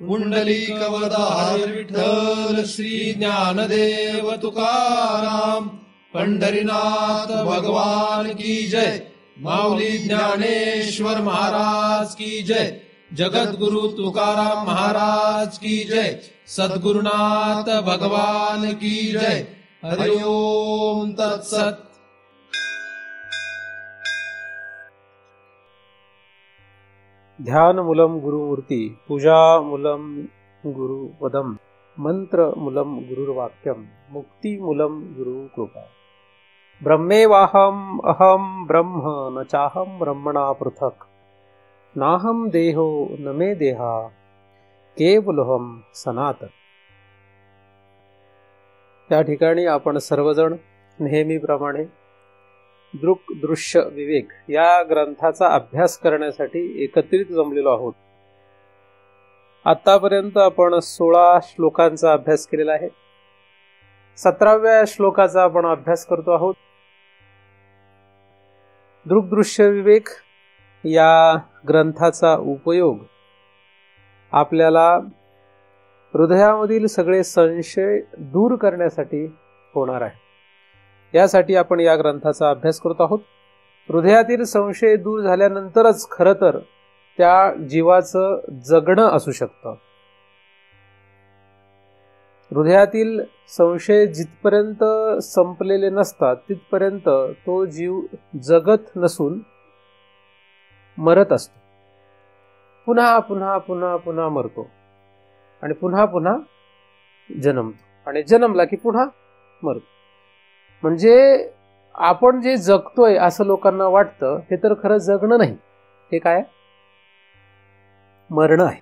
पुंडलिकवरदा हरी विठ्ठल, श्री ज्ञानदेव तुकाराम, पंढरीनाथ भगवान की जय, माऊली ज्ञानेश्वर महाराज की जय, जगद्गुरु तुकाराम महाराज की जय, सद्गुरुनाथ भगवान की जय. हरि ओम तत्सत. ध्यान मूलम गुरुमूर्ती, पूजा मूलम गुरुपदम, मंत्र मूलम गुरुर्वाक्यम, मुक्ती मूलम गुरु कृपा. ब्रह्मेवाहम अहम ब्रह्म न चाहम ब्रह्मणा पृथक, नाहम देहो न मे देहा केवलहम सनातन. त्या ठिकाणी आपण सर्वजण नेहमीप्रमाणे दृक् दृश्य विवेक या ग्रंथाचा अभ्यास करण्यासाठी एकत्रित जमलेलो आहोत. आतापर्यंत आपण 16 श्लोकांचा अभ्यास केलेला आहे. 17व्या श्लोकाचा आपण अभ्यास करतो आहोत. दृक् दृश्य विवेक या ग्रंथाचा उपयोग आपल्याला हृदयामधील सगळे संशय दूर करण्यासाठी होणार आहे. यासाठी आपण या ग्रंथाचा अभ्यास करत आहोत. हृदयातील संशय दूर झाल्यानंतरच खरं तर त्या जीवाचं जगणं असू शकतं. हृदयातील संशय जिथपर्यंत संपलेले नसतात तिथपर्यंत तो जीव जगत नसून मरत असतो. पुन्हा पुन्हा पुन्हा पुन्हा मरतो आणि पुन्हा पुन्हा जन्मतो आणि जन्मला की पुन्हा मरतो. म्हणजे आपण जे जगतोय असं लोकांना वाटतं, हे तर खरं जगणं नाही, हे काय मरणं आहे.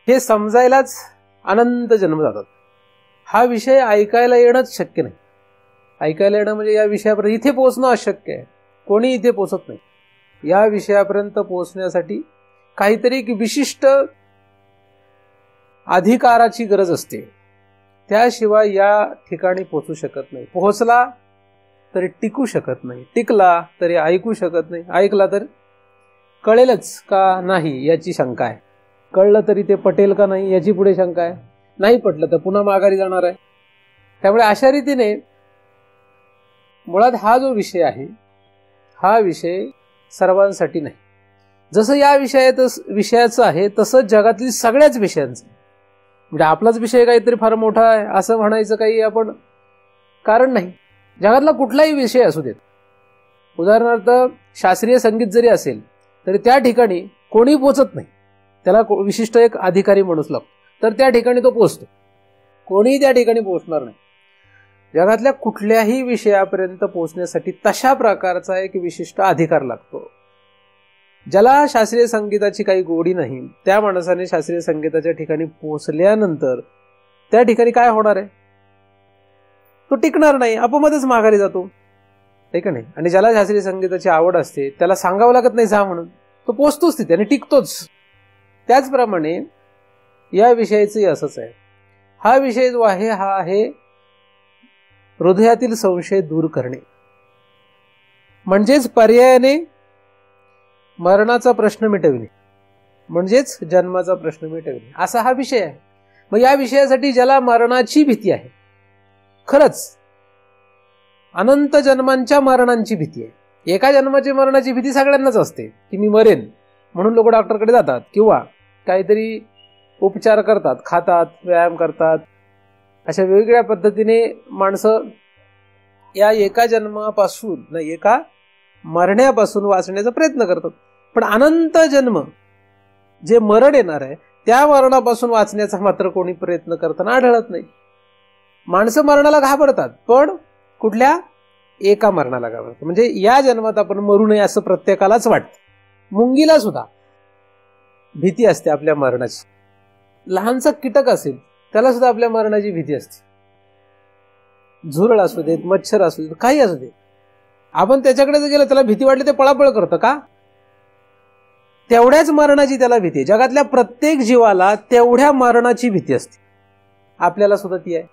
हे समजायलाच अनंत जन्म जातात. हा विषय ऐकायला येणंच शक्य नाही. ऐकायला येणं म्हणजे या विषयापर्यंत इथे पोहोचणं अशक्य आहे. कोणी इथे पोहोचत नाही. या विषयापर्यंत पोहोचण्यासाठी काहीतरी एक विशिष्ट अधिकाराची गरज असते. त्याशिवाय या ठिकाणी पोहोचू शकत नाही. पोहोचला तरी टिकू शकत नाही, टिकला तरी ऐकू शकत नाही, ऐकला तर कळेलच का नाही याची शंका आहे, कळलं तरी ते पटेल का नाही याची पुढे शंका आहे, नाही पटलं तर पुन्हा माघारी जाणार आहे. त्यामुळे अशा रीतीने मुळात हा जो विषय आहे हा विषय सर्वांसाठी नाही. जसं या विषयाचं आहे तसं जगातील सगळ्याच विषयांचं. म्हणजे आपलाच विषय काहीतरी फार मोठा आहे असं म्हणायचं काही आपण कारण नाही. जगातला कुठलाही विषय असू देत. उदाहरणार्थ शास्त्रीय संगीत जरी असेल तरी त्या ठिकाणी कोणी पोचत नाही. त्याला विशिष्ट एक अधिकारी माणूस लागतो, तर त्या ठिकाणी तो पोचतो. कोणीही त्या ठिकाणी पोचणार नाही. जगातल्या कुठल्याही विषयापर्यंत पोचण्यासाठी तशा प्रकारचा एक विशिष्ट अधिकार लागतो. ज्याला शास्त्रीय संगीताची काही गोडी नाही त्या माणसाने शास्त्रीय संगीताच्या ठिकाणी पोहोचल्यानंतर त्या ठिकाणी काय होणार आहे, तो टिकणार नाही, आपोआपच माघारी जातो, आहे का नाही. आणि ज्याला शास्त्रीय संगीताची आवड असते त्याला सांगावं लागत नाही जा म्हणून, तो पोचतोच तिथे आणि टिकतोच. त्याचप्रमाणे या विषयाचंही असंच आहे. हा विषय जो आहे हा आहे हृदयातील संशय दूर करणे, म्हणजेच पर्यायाने मरणाचा प्रश्न मिटविणे, म्हणजेच जन्माचा प्रश्न मिटविणे, असा हा विषय आहे. मग या विषयासाठी ज्याला मरणाची भीती आहे, खरंच अनंत जन्मांच्या मरणांची भीती आहे. एका जन्माची मरणाची भीती सगळ्यांनाच असते की मी मरेन म्हणून लोक डॉक्टरकडे जातात किंवा काहीतरी उपचार करतात, खातात, व्यायाम करतात. अशा वेगवेगळ्या पद्धतीने माणसं या एका जन्मापासून एका मरण्यापासून वाचण्याचा प्रयत्न करतात. पण अनंत जन्म जे मरण येणार आहे त्या मरणापासून वाचण्याचा मात्र कोणी प्रयत्न करताना आढळत नाही. माणसं मरणाला घाबरतात, पण कुठल्या एका मरणाला घाबरतात. म्हणजे या जन्मात आपण मरू नये असं प्रत्येकालाच वाटतं. मुंगीला सुद्धा भीती असते आपल्या मरणाची. लहानसा कीटक असेल त्याला सुद्धा आपल्या मरणाची भीती असते. झुरळ असू देत, मच्छर असू देत, काही असू दे, आपण त्याच्याकडे जर गेलं त्याला भीती वाटली ते पळापळ करतं का? तेवढ्याच मरणाची त्याला भीती आहे. जगातल्या प्रत्येक जीवाला तेवढ्या मरणाची भीती असते. आपल्याला सुद्धा ती आहे.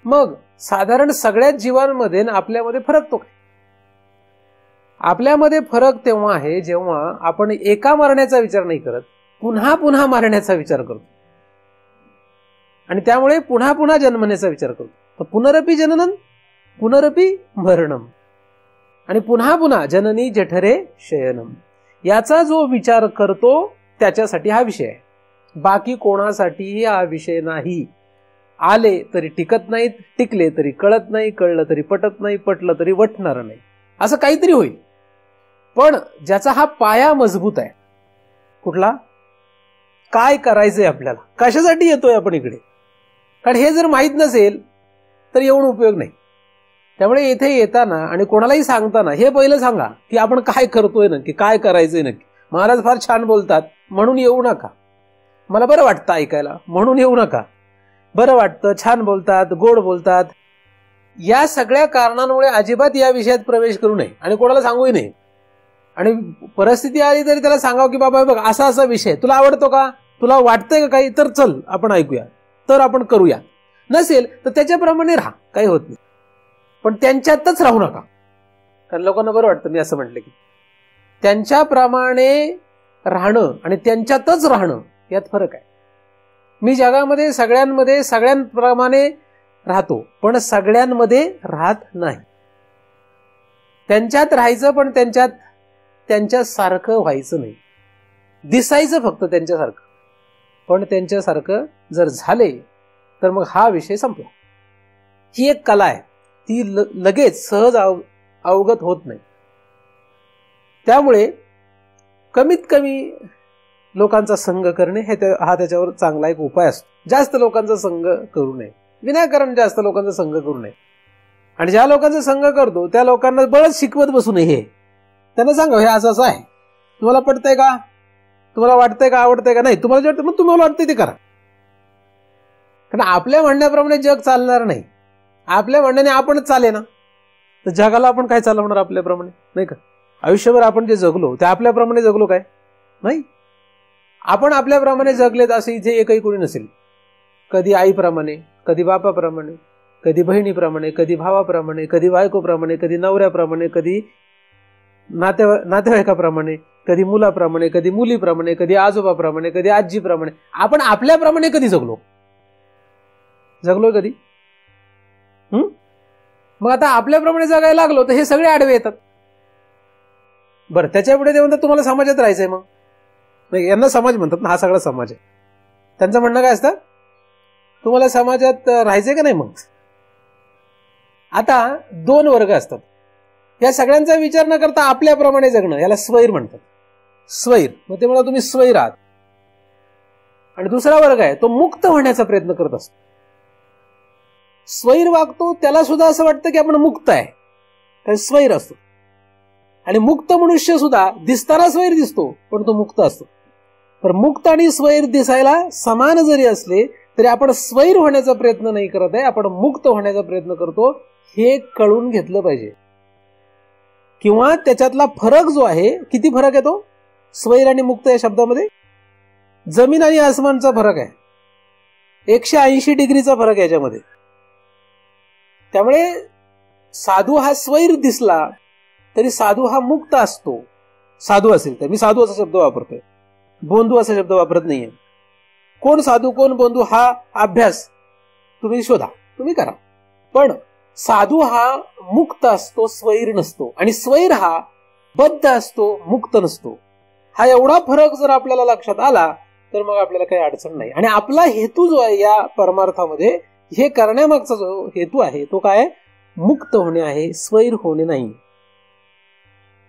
मग साधारण सगळ्याच जीवांमध्ये आपल्यामध्ये फरक तो काय? आपल्यामध्ये फरक तेव्हा आहे जेव्हा आपण एका मरण्याचा विचार नाही करत, पुन्हा पुन्हा मारण्याचा विचार करतो आणि त्यामुळे पुन्हा पुन्हा जन्मण्याचा विचार करतो. तर पुनरपि जननम पुनरपि मरणम आणि पुन्हा पुन्हा जननी जठरे शयनम, याचा जो विचार करतो त्याच्यासाठी हा विषय आहे. बाकी कोणासाठी हा विषय नाही. आले तरी टिकत नाहीत, टिकले तरी कळत नाही, कळलं तरी पटत नाही, पटलं तरी वटणार नाही, असं काहीतरी होईल. पण ज्याचा हा पाया मजबूत आहे, कुठला, काय करायचंय आपल्याला, कशासाठी येतोय आपण इकडे, कारण हे जर माहीत नसेल तर येऊन उपयोग नाही. त्यामुळे इथे येताना आणि कोणालाही सांगताना हे पहिलं सांगा की आपण काय करतोय नक्की, काय करायचंय नक्की. महाराज फार छान बोलतात म्हणून येऊ नका, मला बरं वाटतं ऐकायला म्हणून येऊ नका, बरं वाटतं, छान बोलतात, गोड बोलतात, या सगळ्या कारणांमुळे अजिबात या विषयात प्रवेश करू नये आणि कोणाला सांगूही नये. आणि परिस्थिती आली तरी त्याला सांगावं की बाबा बघ असा असा विषय तुला आवडतो का, तुला वाटतंय का काही, तर चल आपण ऐकूया, तर आपण करूया. नसेल तर त्याच्याप्रमाणे राहा, काही होत नाही, पण त्यांच्यातच राहू नका. कारण लोकांना बरं वाटतं मी असं म्हटलं की त्यांच्याप्रमाणे राहणं आणि त्यांच्यातच राहणं यात फरक आहे. मी जगामध्ये सगळ्यांमध्ये सगळ्यांप्रमाणे राहतो पण सगळ्यांमध्ये राहत नाही. त्यांच्यात राहायचं पण त्यांच्यासारखं व्हायचं नाही, दिसायचं फक्त त्यांच्यासारखं, पण त्यांच्यासारखं जर झाले तर मग हा विषय संपला. ही एक कला आहे, ती लगेच सहज अवगत होत नाही. त्यामुळे कमीत कमी लोकांचा संग करणे हा त्याच्यावर चांगला एक उपाय असतो. जास्त लोकांचा संग करू नये, विनाकारण जास्त लोकांचा संग करू नये. आणि ज्या लोकांचा संग करतो त्या लोकांना बळच शिकवत बसू नये. हे त्यांना सांगा हे असं असं आहे, तुम्हाला पटतंय का, तुम्हाला वाटतंय का, आवडतंय का, नाही तुम्हाला जे वाटतं मग तुम्हाला वाटतंय ते करा. कारण आपल्या म्हणण्याप्रमाणे जग चालणार नाही, आपल्या म्हणण्याने आपणच चाले ना, तर जगाला आपण काय चालवणार आपल्याप्रमाणे, नाही का. आयुष्यभर आपण जे जगलो ते आपल्याप्रमाणे जगलो काय, नाही. आपण आपल्याप्रमाणे जगलेत असं इथे एकही कोणी नसेल. कधी आईप्रमाणे, कधी बापाप्रमाणे, कधी बहिणीप्रमाणे, कधी भावाप्रमाणे, कधी बायकोप्रमाणे, कधी नवऱ्याप्रमाणे, कधी नातेवाईकाप्रमाणे, कधी मुलाप्रमाणे, कधी मुलीप्रमाणे, कधी आजोबाप्रमाणे, कधी आजीप्रमाणे. आपण आपल्याप्रमाणे कधी जगलोय कधी. मग आता आपल्याप्रमाणे जगायला लागलो तर हे सगळे आडवे येतात. बरं त्याच्या पुढे ते म्हणतात तुम्हाला समाजात राहायचंय, मग नाही यांना समाज म्हणतात ना, हा सगळा समाज आहे. त्यांचं म्हणणं काय असतं, तुम्हाला समाजात राहायचंय का नाही. मग आता दोन वर्ग असतात, या सगळ्यांचा विचार न करता आपल्याप्रमाणे जगणं याला स्वैर म्हणतात. स्वैर, मग ते म्हणा तुम्ही स्वैर आहात. आणि दुसरा वर्ग आहे तो मुक्त होण्याचा प्रयत्न करत असतो. स्वैर वागतो त्याला सुद्धा असं वाटतं की आपण मुक्त आहे, कारण स्वैर असतो. आणि मुक्त मनुष्य सुद्धा दिसताना स्वैर दिसतो पण तो मुक्त असतो. तर मुक्त आणि स्वैर दिसायला समान जरी असले तरी आपण स्वैर होण्याचा प्रयत्न नाही करत आहे, आपण मुक्त होण्याचा प्रयत्न करतो. हे कळून घेतलं पाहिजे. किंवा त्याच्यातला फरक जो आहे, किती फरक आहे तो स्वैर आणि मुक्त या शब्दामध्ये, जमीन आणि आसमानचा फरक आहे, 180 डिग्रीचा फरक आहे याच्यामध्ये. त्यामुळे साधू हा स्वैर दिसला तरी साधू हा मुक्त असतो. साधू असेल तर, मी साधू असा शब्द वापरतोय, बोंधू असा शब्द वापरत नाहीये. कोण साधू कोण बोंधू हा अभ्यास तुम्ही शोधा, तुम्ही करा. पण साधू हा मुक्त असतो, स्वैर नसतो. आणि स्वैर हा बद्ध असतो, मुक्त नसतो. हा एवढा फरक जर आपल्याला लक्षात आला तर मग आपल्याला काही अडचण नाही. आणि आपला हेतू जो आहे या परमार्थामध्ये, हे करण्यामागचा जो हेतू आहे तो काय, मुक्त होणे आहे, स्वैर होणे नाही.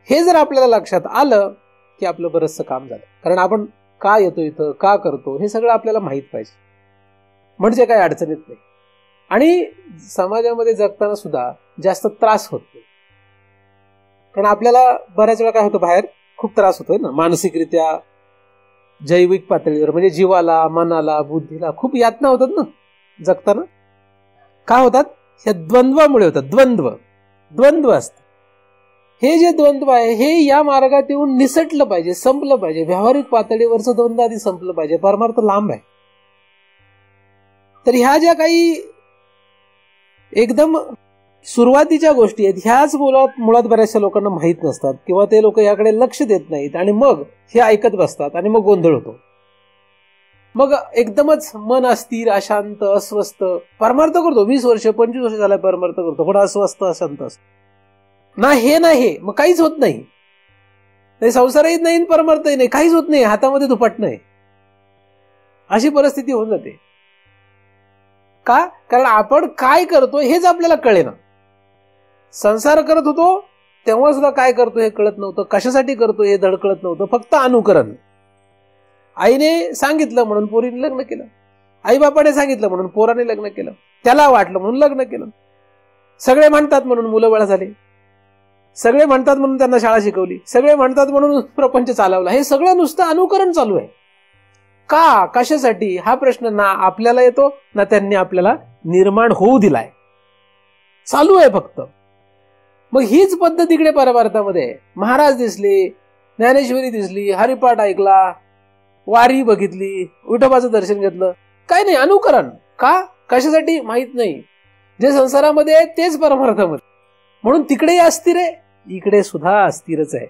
हे जर आपल्याला लक्षात आलं की आपलं बरंचसं काम झालं. कारण आपण का येतो इथं, का करतो, हे सगळं आपल्याला माहित पाहिजे, म्हणजे काही अडचण येत नाही. आणि समाजामध्ये जगताना सुद्धा जास्त त्रास होत नाही. कारण आपल्याला बऱ्याच वेळा काय होतं, बाहेर खूप त्रास होतोय ना, मानसिकरित्या, जैविक पातळीवर, म्हणजे जीवाला, मनाला, बुद्धीला खूप यातना होतात ना जगताना. काय होतात, ह्या द्वंद्वामुळे होतात. द्वंद्व असतात. हे जे द्वंद्व आहे हे या मार्गात येऊन निसटलं पाहिजे, संपलं पाहिजे. व्यावहारिक पातळीवरचं द्वंद्व आधी संपलं पाहिजे. परमार्थ लांब आहे. तर ह्या ज्या काही एकदम सुरुवातीच्या गोष्टी आहेत ह्याच मुळात बऱ्याचशा लोकांना माहीत नसतात, किंवा ते लोक याकडे लक्ष देत नाहीत आणि मग हे ऐकत बसतात आणि मग गोंधळ होतो. मग एकदमच मन अस्थिर, अशांत, अस्वस्थ, परमार्थ करतो 20 वर्ष 25 वर्ष झाला परमार्थ करतो, पण अस्वस्थ अशांत असतो ना, हे नाही, मग काहीच होत नाही, संसारही नाही परमार्थही नाही, काहीच होत नाही, हातामध्ये दुपट नाही, अशी परिस्थिती होऊन जाते. का? कारण आपण काय करतो हेच आपल्याला कळेना. संसार करत होतो तेव्हा सुद्धा काय करतो हे कळत नव्हतं, कशासाठी करतो हे धड कळत नव्हतं, फक्त अनुकरण. आईने सांगितलं म्हणून पोरीने लग्न केलं, आईबापाने सांगितलं म्हणून पोराने लग्न केलं, त्याला वाटलं म्हणून लग्न केलं, सगळे म्हणतात म्हणून मुलं बाळ झाले, सगळे म्हणतात म्हणून त्यांना शाळा शिकवली, सगळे म्हणतात म्हणून प्रपंच चालवला. हे सगळं नुसतं अनुकरण चालू आहे. का? कशासाठी? हा प्रश्न ना आपल्याला येतो ना त्यांनी आपल्याला निर्माण होऊ दिलाय, चालू आहे फक्त. मग हीच पद्धत इकडे परमार्थामध्ये आहे. महाराज दिसले, ज्ञानेश्वरी दिसली, हरिपाठ ऐकला, वारी बघितली, विठोबाचं दर्शन घेतलं, काय नाही, अनुकरण. का? कशासाठी? माहित नाही. जे संसारामध्ये आहे तेच परमार्थामध्ये, म्हणून तिकडेही अस्थिर आहे, इकडे सुद्धा अस्थिरच आहे.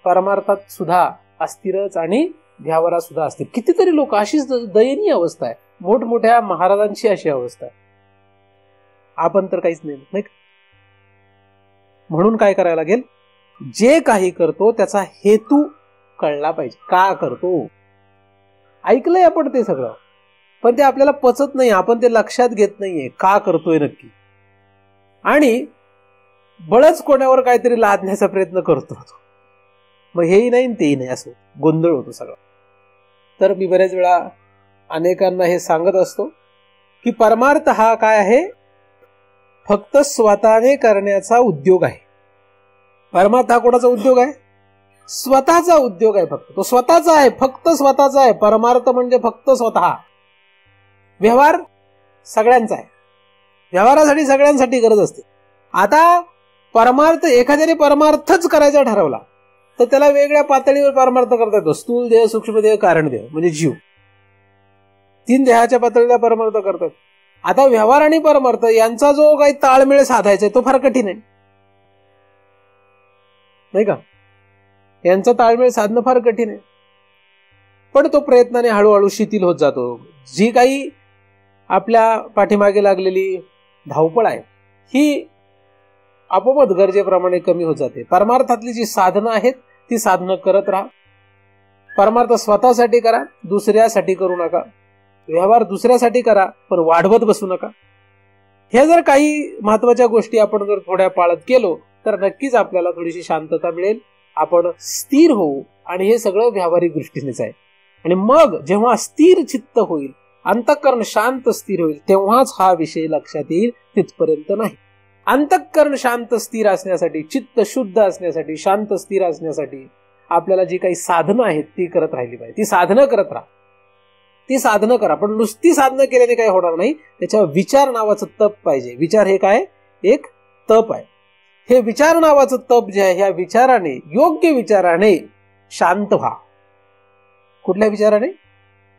परमार्थात सुद्धा अस्थिरच आणि ध्यावरा सुद्धा अस्थिर. कितीतरी लोक, अशीच दयनीय अवस्था आहे, मोठमोठ्या महाराजांची अशी अवस्था आहे. आपण तर काहीच नाही. म्हणून काय करायला लागेल? जे काही करतो त्याचा हेतू कळला पाहिजे. का करतो? ऐकलंय आपण ते सगळं, पण ते आपल्याला पचत नाही, आपण ते लक्षात घेत नाहीये का करतोय नक्की, आणि बळच कोणावर काहीतरी लादण्याचा प्रयत्न करतो. मग हेही नाही तेही नाही, असं गोंधळ होतो सगळा. तर मी बऱ्याच वेळा अनेकांना हे सांगत असतो की परमार्थ हा काय आहे? फक्त स्वतःने करण्याचा उद्योग आहे. परमार्थ हा कोणाचा उद्योग आहे? स्वतःचा उद्योग आहे. फक्त तो स्वतःचा आहे, फक्त स्वतःचा आहे. परमार्थ म्हणजे फक्त स्वतः. व्यवहार सगळ्यांचा आहे, व्यवहारासाठी सगळ्यांसाठी गरज असते. आता परमार्थ, एखाद्याने परमार्थच करायचा ठरवला तर त्याला वेगळ्या पातळीवर परमार्थ करता येतो. स्थूल देह, सूक्ष्म देह, कारण देह म्हणजे जीव, 3 देहाच्या पातळीला परमार्थ करतात. आता व्यवहार आणि परमार्थ यांचा जो काही ताळमेळ साधायचा तो फार कठीण आहे, नाही का? यांचा ताळमेळ साधणं फार कठीण आहे, पण तो प्रयत्नाने हळूहळू शिथिल होत जातो. जी काही आपल्या पाठीमागे लागलेली धावपळ आहे ही आपोआप गरजेप्रमाणे कमी होत जाते. परमार्थातली जी साधनं आहेत ती साधनं करत राहा. परमार्थ स्वतःसाठी करा, दुसऱ्यासाठी करू नका. व्यवहार दुसऱ्यासाठी करा, पण वाढवत बसू नका. ह्या जर काही महत्वाच्या गोष्टी आपण जर थोड्या पाळत केलो तर नक्कीच आपल्याला थोडीशी शांतता मिळेल, आपण स्थिर होऊ, आणि हे सगळं व्यावहारिक दृष्टीनेच आहे. आणि मग जेव्हा स्थिर चित्त होईल, अंतःकरण शांत स्थिर होईल, तेव्हाच हा विषय लक्षात येईल, तिथपर्यंत नाही. अंतःकरण शांत स्थिर असण्यासाठी, चित्त शुद्ध असण्यासाठी, शांत स्थिर असण्यासाठी आपल्याला जी काही साधनं आहेत ती करत राहिली पाहिजे. ती साधनं करत राहा, ती साधनं करा. पण नुसती साधनं केल्याने काही होणार नाही, त्याच्यावर विचार नावाचं तप पाहिजे. विचार हे काय? एक तप आहे. हे विचार नावाचं तप जे आहे, ह्या विचाराने, योग्य विचाराने शांत व्हा. कुठल्या विचाराने?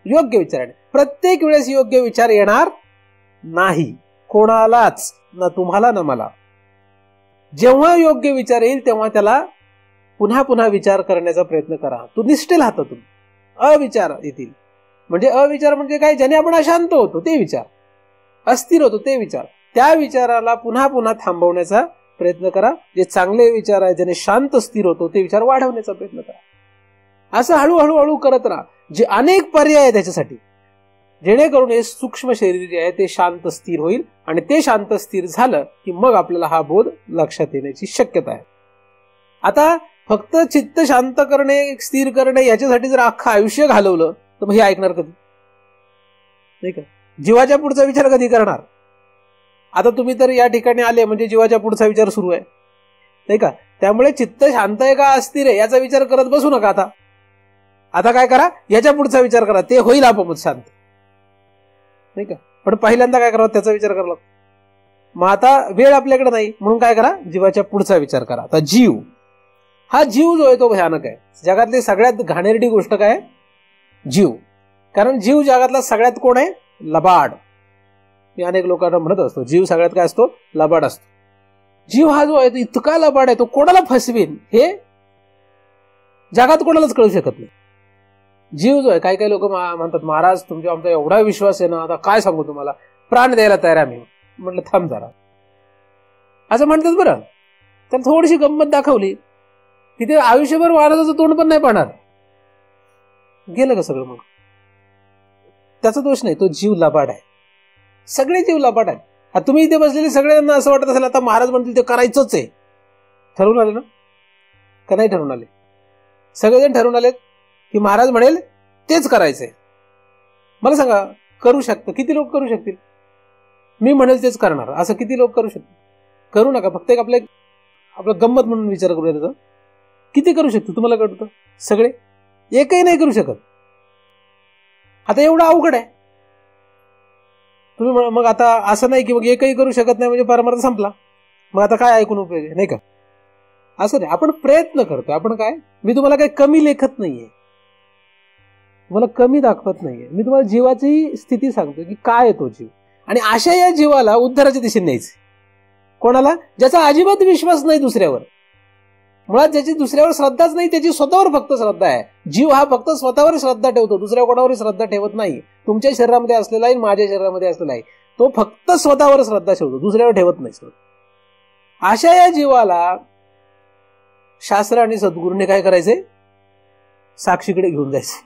योग्य विचाराने. प्रत्येक वेळेस योग्य विचार येणार नाही कोणालाच, ना तुम्हाला ना मला. जेव्हा योग्य विचार येईल तेव्हा त्याला पुन्हा पुन्हा विचार करण्याचा प्रयत्न करा. तो निष्ठेल हातातून. अविचार येतील, म्हणजे अविचार म्हणजे काय? ज्याने आपण अशांत होतो ते विचार, अस्थिर होतो ते विचार. त्या विचाराला पुन्हा पुन्हा थांबवण्याचा प्रयत्न करा. जे चांगले विचार आहे, ज्याने शांत स्थिर होतो ते विचार वाढवण्याचा प्रयत्न करा. असं हळूहळू करत राहा. जे अनेक पर्याय आहे त्याच्यासाठी, जेणेकरून हे सूक्ष्म शरीर जे आहे ते शांत स्थिर होईल, आणि ते शांत स्थिर झालं की मग आपल्याला हा बोध लक्षात येण्याची शक्यता आहे. आता फक्त चित्त शांत करणे, स्थिर करणे याच्यासाठी जर अख्खं आयुष्य घालवलं तर मग हे ऐकणार कधी? नाही का? जीवाच्या पुढचा विचार कधी करणार? आता तुम्ही तर या ठिकाणी आले म्हणजे जीवाच्या पुढचा विचार सुरू आहे, नाही का? त्यामुळे चित्त शांत आहे का अस्थिर आहे याचा विचार करत बसू नका. आता काय करा? याच्या पुढचा विचार करा, ते होईल आपोआप शांत, नाही का? पण पहिल्यांदा काय करावं त्याचा विचार करावा. मग आता वेळ आपल्याकडे नाही, म्हणून काय करा? जीवाच्या पुढचा विचार करा. आता जीव, हा जीव जो आहे तो भयानक आहे. जगातली सगळ्यात घाणेरडी गोष्ट काय? जीव. कारण जीव जगातला सगळ्यात कोण आहे? लबाड. मी अनेक लोकांना म्हणत असतो, जीव सगळ्यात काय असतो? लबाड असतो. जीव हा जो आहे तो इतका लबाड आहे, तो कोणाला फसवेन हे जगात कोणालाच कळू शकत नाही. जीव जो आहे, काही काही लोक म्हणतात महाराज तुमच्या आमचा एवढा विश्वास आहे ना, आता काय सांगू तुम्हाला, प्राण द्यायला तयार आम्ही. म्हटलं थांब जरा, असं म्हणतात बरं. तर थोडीशी गंमत दाखवली की ते आयुष्यभर महाराजाचं तोंड पण नाही पाहणार. गेलं का सगळं. मग त्याचा दोष नाही, तो जीव लबाड आहे. सगळे जीव लबाड आहेत. आता तुम्ही इथे बसलेले सगळ्यांना असं वाटत असेल आता महाराज म्हणतील ते करायचंच आहे. ठरवून आले ना का नाही ठरवून आले? सगळेजण ठरवून आलेत की महाराज म्हणेल तेच करायचंय. मला सांगा, करू शकतं किती लोक करू शकतील? मी म्हणेल तेच करणार असं किती लोक करू शकतील? करू नका. फक्त एक आपलं गंमत म्हणून विचार करूया त्याचा. किती करू शकतो तुम्हाला कळतं? सगळे एकही नाही करू शकत. आता एवढं अवघड आहे. तुम्ही मग आता असं नाही की मग एकही करू शकत नाही म्हणजे परमार्थ संपला, मग आता काय ऐकून उपयोग आहे, नाही का? असं नाही. आपण प्रयत्न करतोय. आपण काय, मी तुम्हाला काही कमी लेखत नाहीये, तुम्हाला कमी दाखवत नाहीये. मी तुम्हाला जीवाची स्थिती सांगतो की काय आहे तो जीव. आणि अशा या जीवाला उद्धाराच्या दिशेने न्यायचे. कोणाला? ज्याचा अजिबात विश्वास नाही दुसऱ्यावर. मुळात ज्याची दुसऱ्यावर श्रद्धाच नाही, त्याची स्वतःवर फक्त श्रद्धा आहे. जीव हा फक्त स्वतःवर श्रद्धा ठेवतो, दुसऱ्या कोणावर श्रद्धा ठेवत नाही. तुमच्या शरीरामध्ये असलेला आहे, माझ्या शरीरामध्ये असलेला आहे, तो फक्त स्वतःवर श्रद्धा ठेवतो, दुसऱ्यावर ठेवत नाही. अशा या जीवाला शास्त्र आणि सद्गुरूने काय करायचे? साक्षीकडे घेऊन जायचे.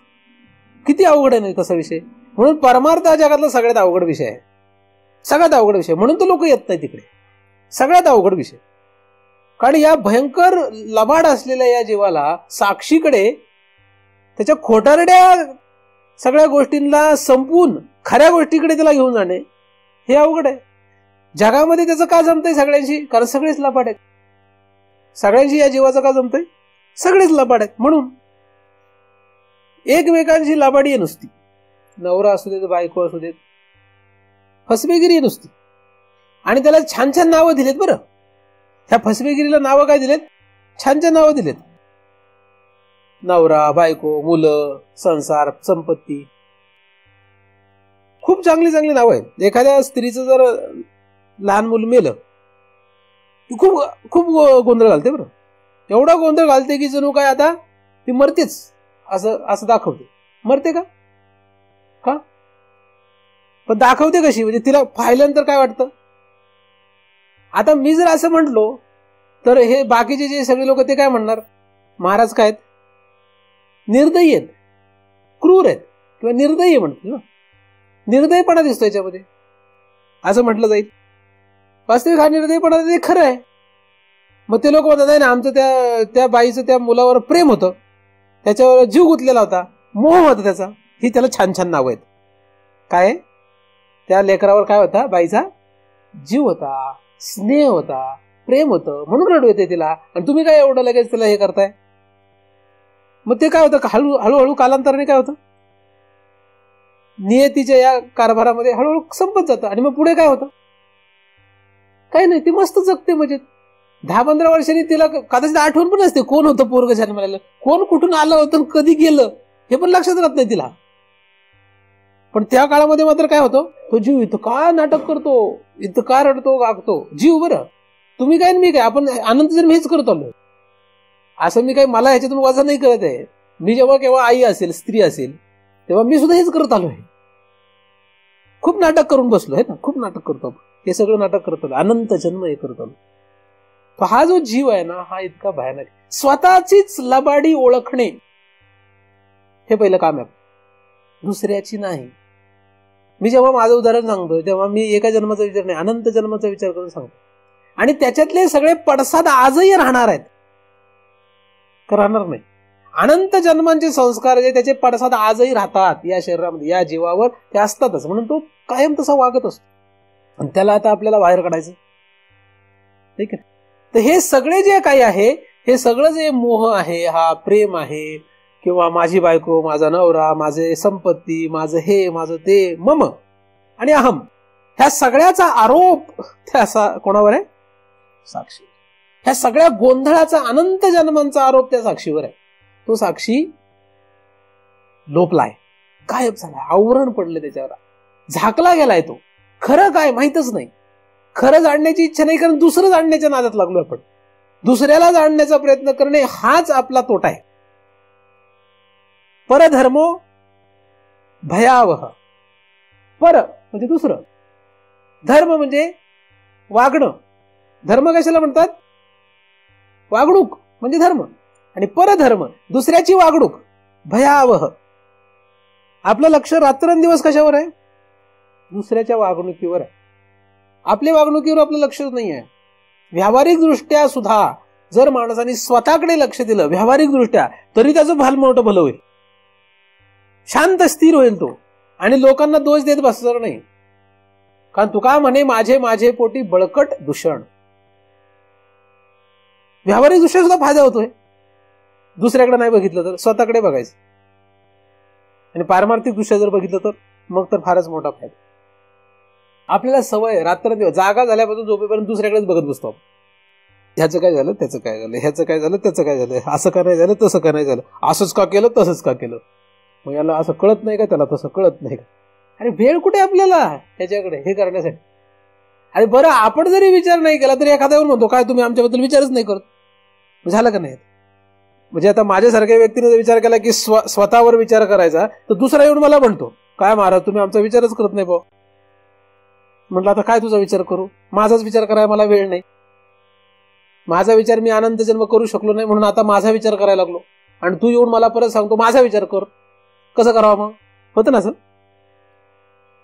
किती अवघड आहे नाही तसा विषय. म्हणून परमार्थ हा जगातला सगळ्यात अवघड विषय आहे, सगळ्यात अवघड विषय. म्हणून तर लोक येत नाही तिकडे. सगळ्यात अवघड विषय. कारण या भयंकर लबाड असलेल्या या जीवाला साक्षीकडे, त्याच्या खोटारड्या सगळ्या गोष्टींना संपवून खऱ्या गोष्टीकडे त्याला घेऊन जाणे हे अवघड आहे. जगामध्ये त्याचं का जमतंय सगळ्यांशी? कारण सगळेच लबाड आहेत. सगळ्यांशी या जीवाचं का जमतंय? सगळेच लबाड आहेत. म्हणून एकमेकांशी लबाडी आहे नुसती. नवरा असू देत, बायको असू देत, फसवेगिरी आहे नुसती. आणि त्याला छान छान नावं दिलेत बरं. ह्या फसवेगिरीला नावं काय दिलेत? छान छान नावं दिलेत. नवरा, बायको, मुलं, संसार, संपत्ती, खूप चांगली चांगली नावं आहेत. एखाद्या स्त्रीचं जर लहान मुलं मेलं, खूप खूप गोंधळ घालते बरं. एवढा गोंधळ घालते की जणू काय आता ती मरतेच असं दाखवते. मरते का? का? पण दाखवते कशी? म्हणजे तिला पाहिल्यानंतर काय वाटतं? आता मी जर असं म्हटलो तर हे बाकीचे जे सगळे लोक ते काय म्हणणार? महाराज काय आहेत? निर्दयी आहेत, क्रूर आहेत किंवा निर्दयी म्हणतील ना. निर्दयपणा दिसतो याच्यामध्ये असं म्हटलं जाईल. वास्तविक हा निर्दयपणा ते खरं आहे. मग ते लोक म्हणतात ना आमचं त्या बाईचं त्या मुलावर प्रेम होतं, त्याच्यावर जीव गुंतलेला होता, मोह होता त्याचा. ही त्याला छान छान नाव आहेत. काय? त्या लेकरावर काय होता? बाईचा जीव होता, स्नेह होता, प्रेम होतं, म्हणून रडू येते तिला. आणि तुम्ही काय एवढं लगेच तिला हे करताय? मग ते काय होतं? हळूहळू कालांतराने काय होतं? नियतीच्या या कारभारामध्ये हळूहळू संपत जातं. आणि मग पुढे काय होतं? काही नाही, ती मस्त जगते. म्हणजे 10-15 वर्षांनी तिला कदाचित आठवण पण असते कोण होतं पोरग जन्माला, कोण कुठून आलं होतं, कधी गेलं हे पण लक्षात राहत नाही तिला. पण त्या काळामध्ये मात्र काय होतं? तो जीव इथं का नाटक करतो, इथं का रडतो, गागतो जीव. बरं, तुम्ही काय मी काय, आपण अनंत जन्म हेच करत आलो. असं मी काय, मला ह्याच्यातून वजा नाही करत आहे. मी जेव्हा केव्हा आई असेल, स्त्री असेल, तेव्हा मी सुद्धा हेच करत आलो आहे. खूप नाटक करून बसलो आहे ना, खूप नाटक करतो आपण. हे सगळं नाटक करत आलो, अनंत जन्म हे करत आलो. हा जो जीव आहे ना, हा इतका भयानक आहे. स्वतःचीच लबाडी ओळखणे हे पहिलं काम आहे, दुसऱ्याची नाही. मी जेव्हा माझं उदाहरण सांगतो तेव्हा मी एका जन्माचा विचार नाही, अनंत जन्माचा विचार करून सांगतो. आणि त्याच्यातले सगळे पडसाद आजही राहणार आहेत का? राहणार नाही. अनंत जन्मांचे संस्कार जे त्याचे पडसाद आजही राहतात या शरीरामध्ये, या जीवावर ते असतातच. म्हणून तो कायम तसा वागत असतो. आणि त्याला आता आपल्याला बाहेर काढायचं, ठीक आहे. तर हे सगळे जे काही आहे, हे सगळं जे मोह आहे, हा प्रेम आहे, किंवा माझी बायको, माझा नवरा, माझे संपत्ती, माझं हे, माझं ते, मम आणि अहम, ह्या सगळ्याचा आरोप त्या कोणावर आहे? साक्षी. ह्या सगळ्या गोंधळाचा, अनंत जन्मांचा आरोप त्या साक्षीवर आहे. तो साक्षी लोपलाय, गायब झालाय, आवरण पडलं त्याच्यावर, झाकला गेलाय. तो खरं काय माहितच नाही. खरं जाणण्याची इच्छा नाही, कारण दुसरं जाणण्याच्या नादात लागलो आपण. दुसऱ्याला जाणण्याचा प्रयत्न करणे हाच आपला तोटा आहे. परधर्मो भयावह. पर म्हणजे दुसरं, धर्म म्हणजे वागणं. धर्म कशाला म्हणतात? वागणूक म्हणजे धर्म. आणि परधर्म दुसऱ्याची वागणूक भयावह. आपलं लक्ष रात्रंदिवस कशावर आहे? दुसऱ्याच्या वागणुकीवर आहे. आपल्या वागणुकीवर आपलं लक्षच नाही आहे. व्यावहारिक दृष्ट्या सुद्धा जर माणसाने स्वतःकडे लक्ष दिलं व्यावहारिक दृष्ट्या, तरी त्याचं फार मोठं भलं होईल. शांत स्थिर होईल तो, आणि लोकांना दोष देत बसणार नाही. कारण तुका म्हणे माझे माझे पोटी बळकट दूषण. व्यावहारिक दृष्ट्या सुद्धा फायदा होतोय. दुसऱ्याकडे नाही बघितलं तर स्वतःकडे बघायचं. आणि पारमार्थिक दृष्ट्या जर बघितलं तर मग तर फारच मोठा फायदा. आपल्याला सवय रात्रंदिवस जागा झाल्यापासून झोपेपर्यंत दुसऱ्याकडेच बघत बसतो. ह्याचं काय झालं, त्याचं काय झालं, ह्याचं काय झालं, त्याचं काय झालं, असं का नाही झालं, तसं का नाही झालं, असंच का केलं, तसंच का केलं. मग याला असं कळत नाही का, त्याला तसं कळत नाही का. अरे वेळ कुठे आपल्याला ह्याच्याकडे हे करण्यासाठी. अरे बरं, आपण जरी विचार नाही केला तरी एखाद्यावर म्हणतो काय तुम्ही आमच्याबद्दल विचारच नाही करत. झालं का नाही? म्हणजे आता माझ्यासारख्या व्यक्तीने जर विचार केला की स्वतःवर विचार करायचा, तर दुसरा येऊन मला म्हणतो काय महाराज तुम्ही आमचा विचारच करत नाही भाऊ. म्हटलं आता काय तुझा विचार करू, माझाच विचार करायला मला वेळ नाही. माझा विचार मी अनंत जन्म करू शकलो नाही, म्हणून आता माझा विचार करायला लागलो. आणि तू येऊन मला परत सांगतो माझा विचार कर. कसं करावं मग? होतं ना असं.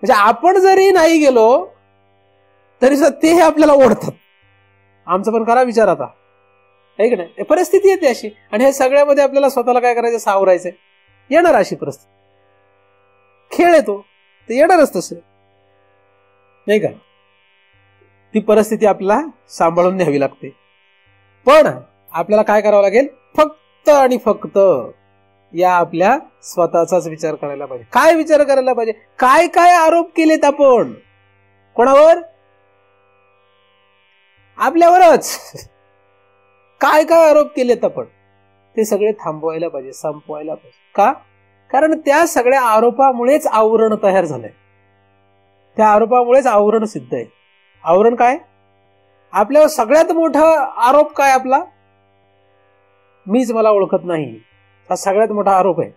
म्हणजे आपण जरी नाही गेलो तरी ते आपल्याला ओढतात. आमचा पण करा विचार आता, आहे की नाही. परिस्थिती येते अशी, आणि हे सगळ्यामध्ये आपल्याला स्वतःला काय करायचं, सावरायचंय. येणार अशी परिस्थिती, खेळ येतो ते येणारच तसं, नाही का. ती परिस्थिती आपल्याला सांभाळून न्यावी लागते. पण आपल्याला काय करावं लागेल? फक्त आणि फक्त या आपल्या स्वतःचाच विचार करायला पाहिजे. काय विचार करायला पाहिजे? काय काय आरोप केलेत आपण कोणावर? आपल्यावरच. काय काय आरोप केलेत आपण, ते सगळे थांबवायला पाहिजे, संपवायला पाहिजे. का? कारण त्या सगळ्या आरोपामुळेच आवरण तयार झालंय. त्या आरोपामुळेच आवरण सिद्ध आहे. आवरण काय? आपल्यावर सगळ्यात मोठा आरोप काय आपला? मीच मला ओळखत नाही. हा सगळ्यात मोठा आरोप आहे.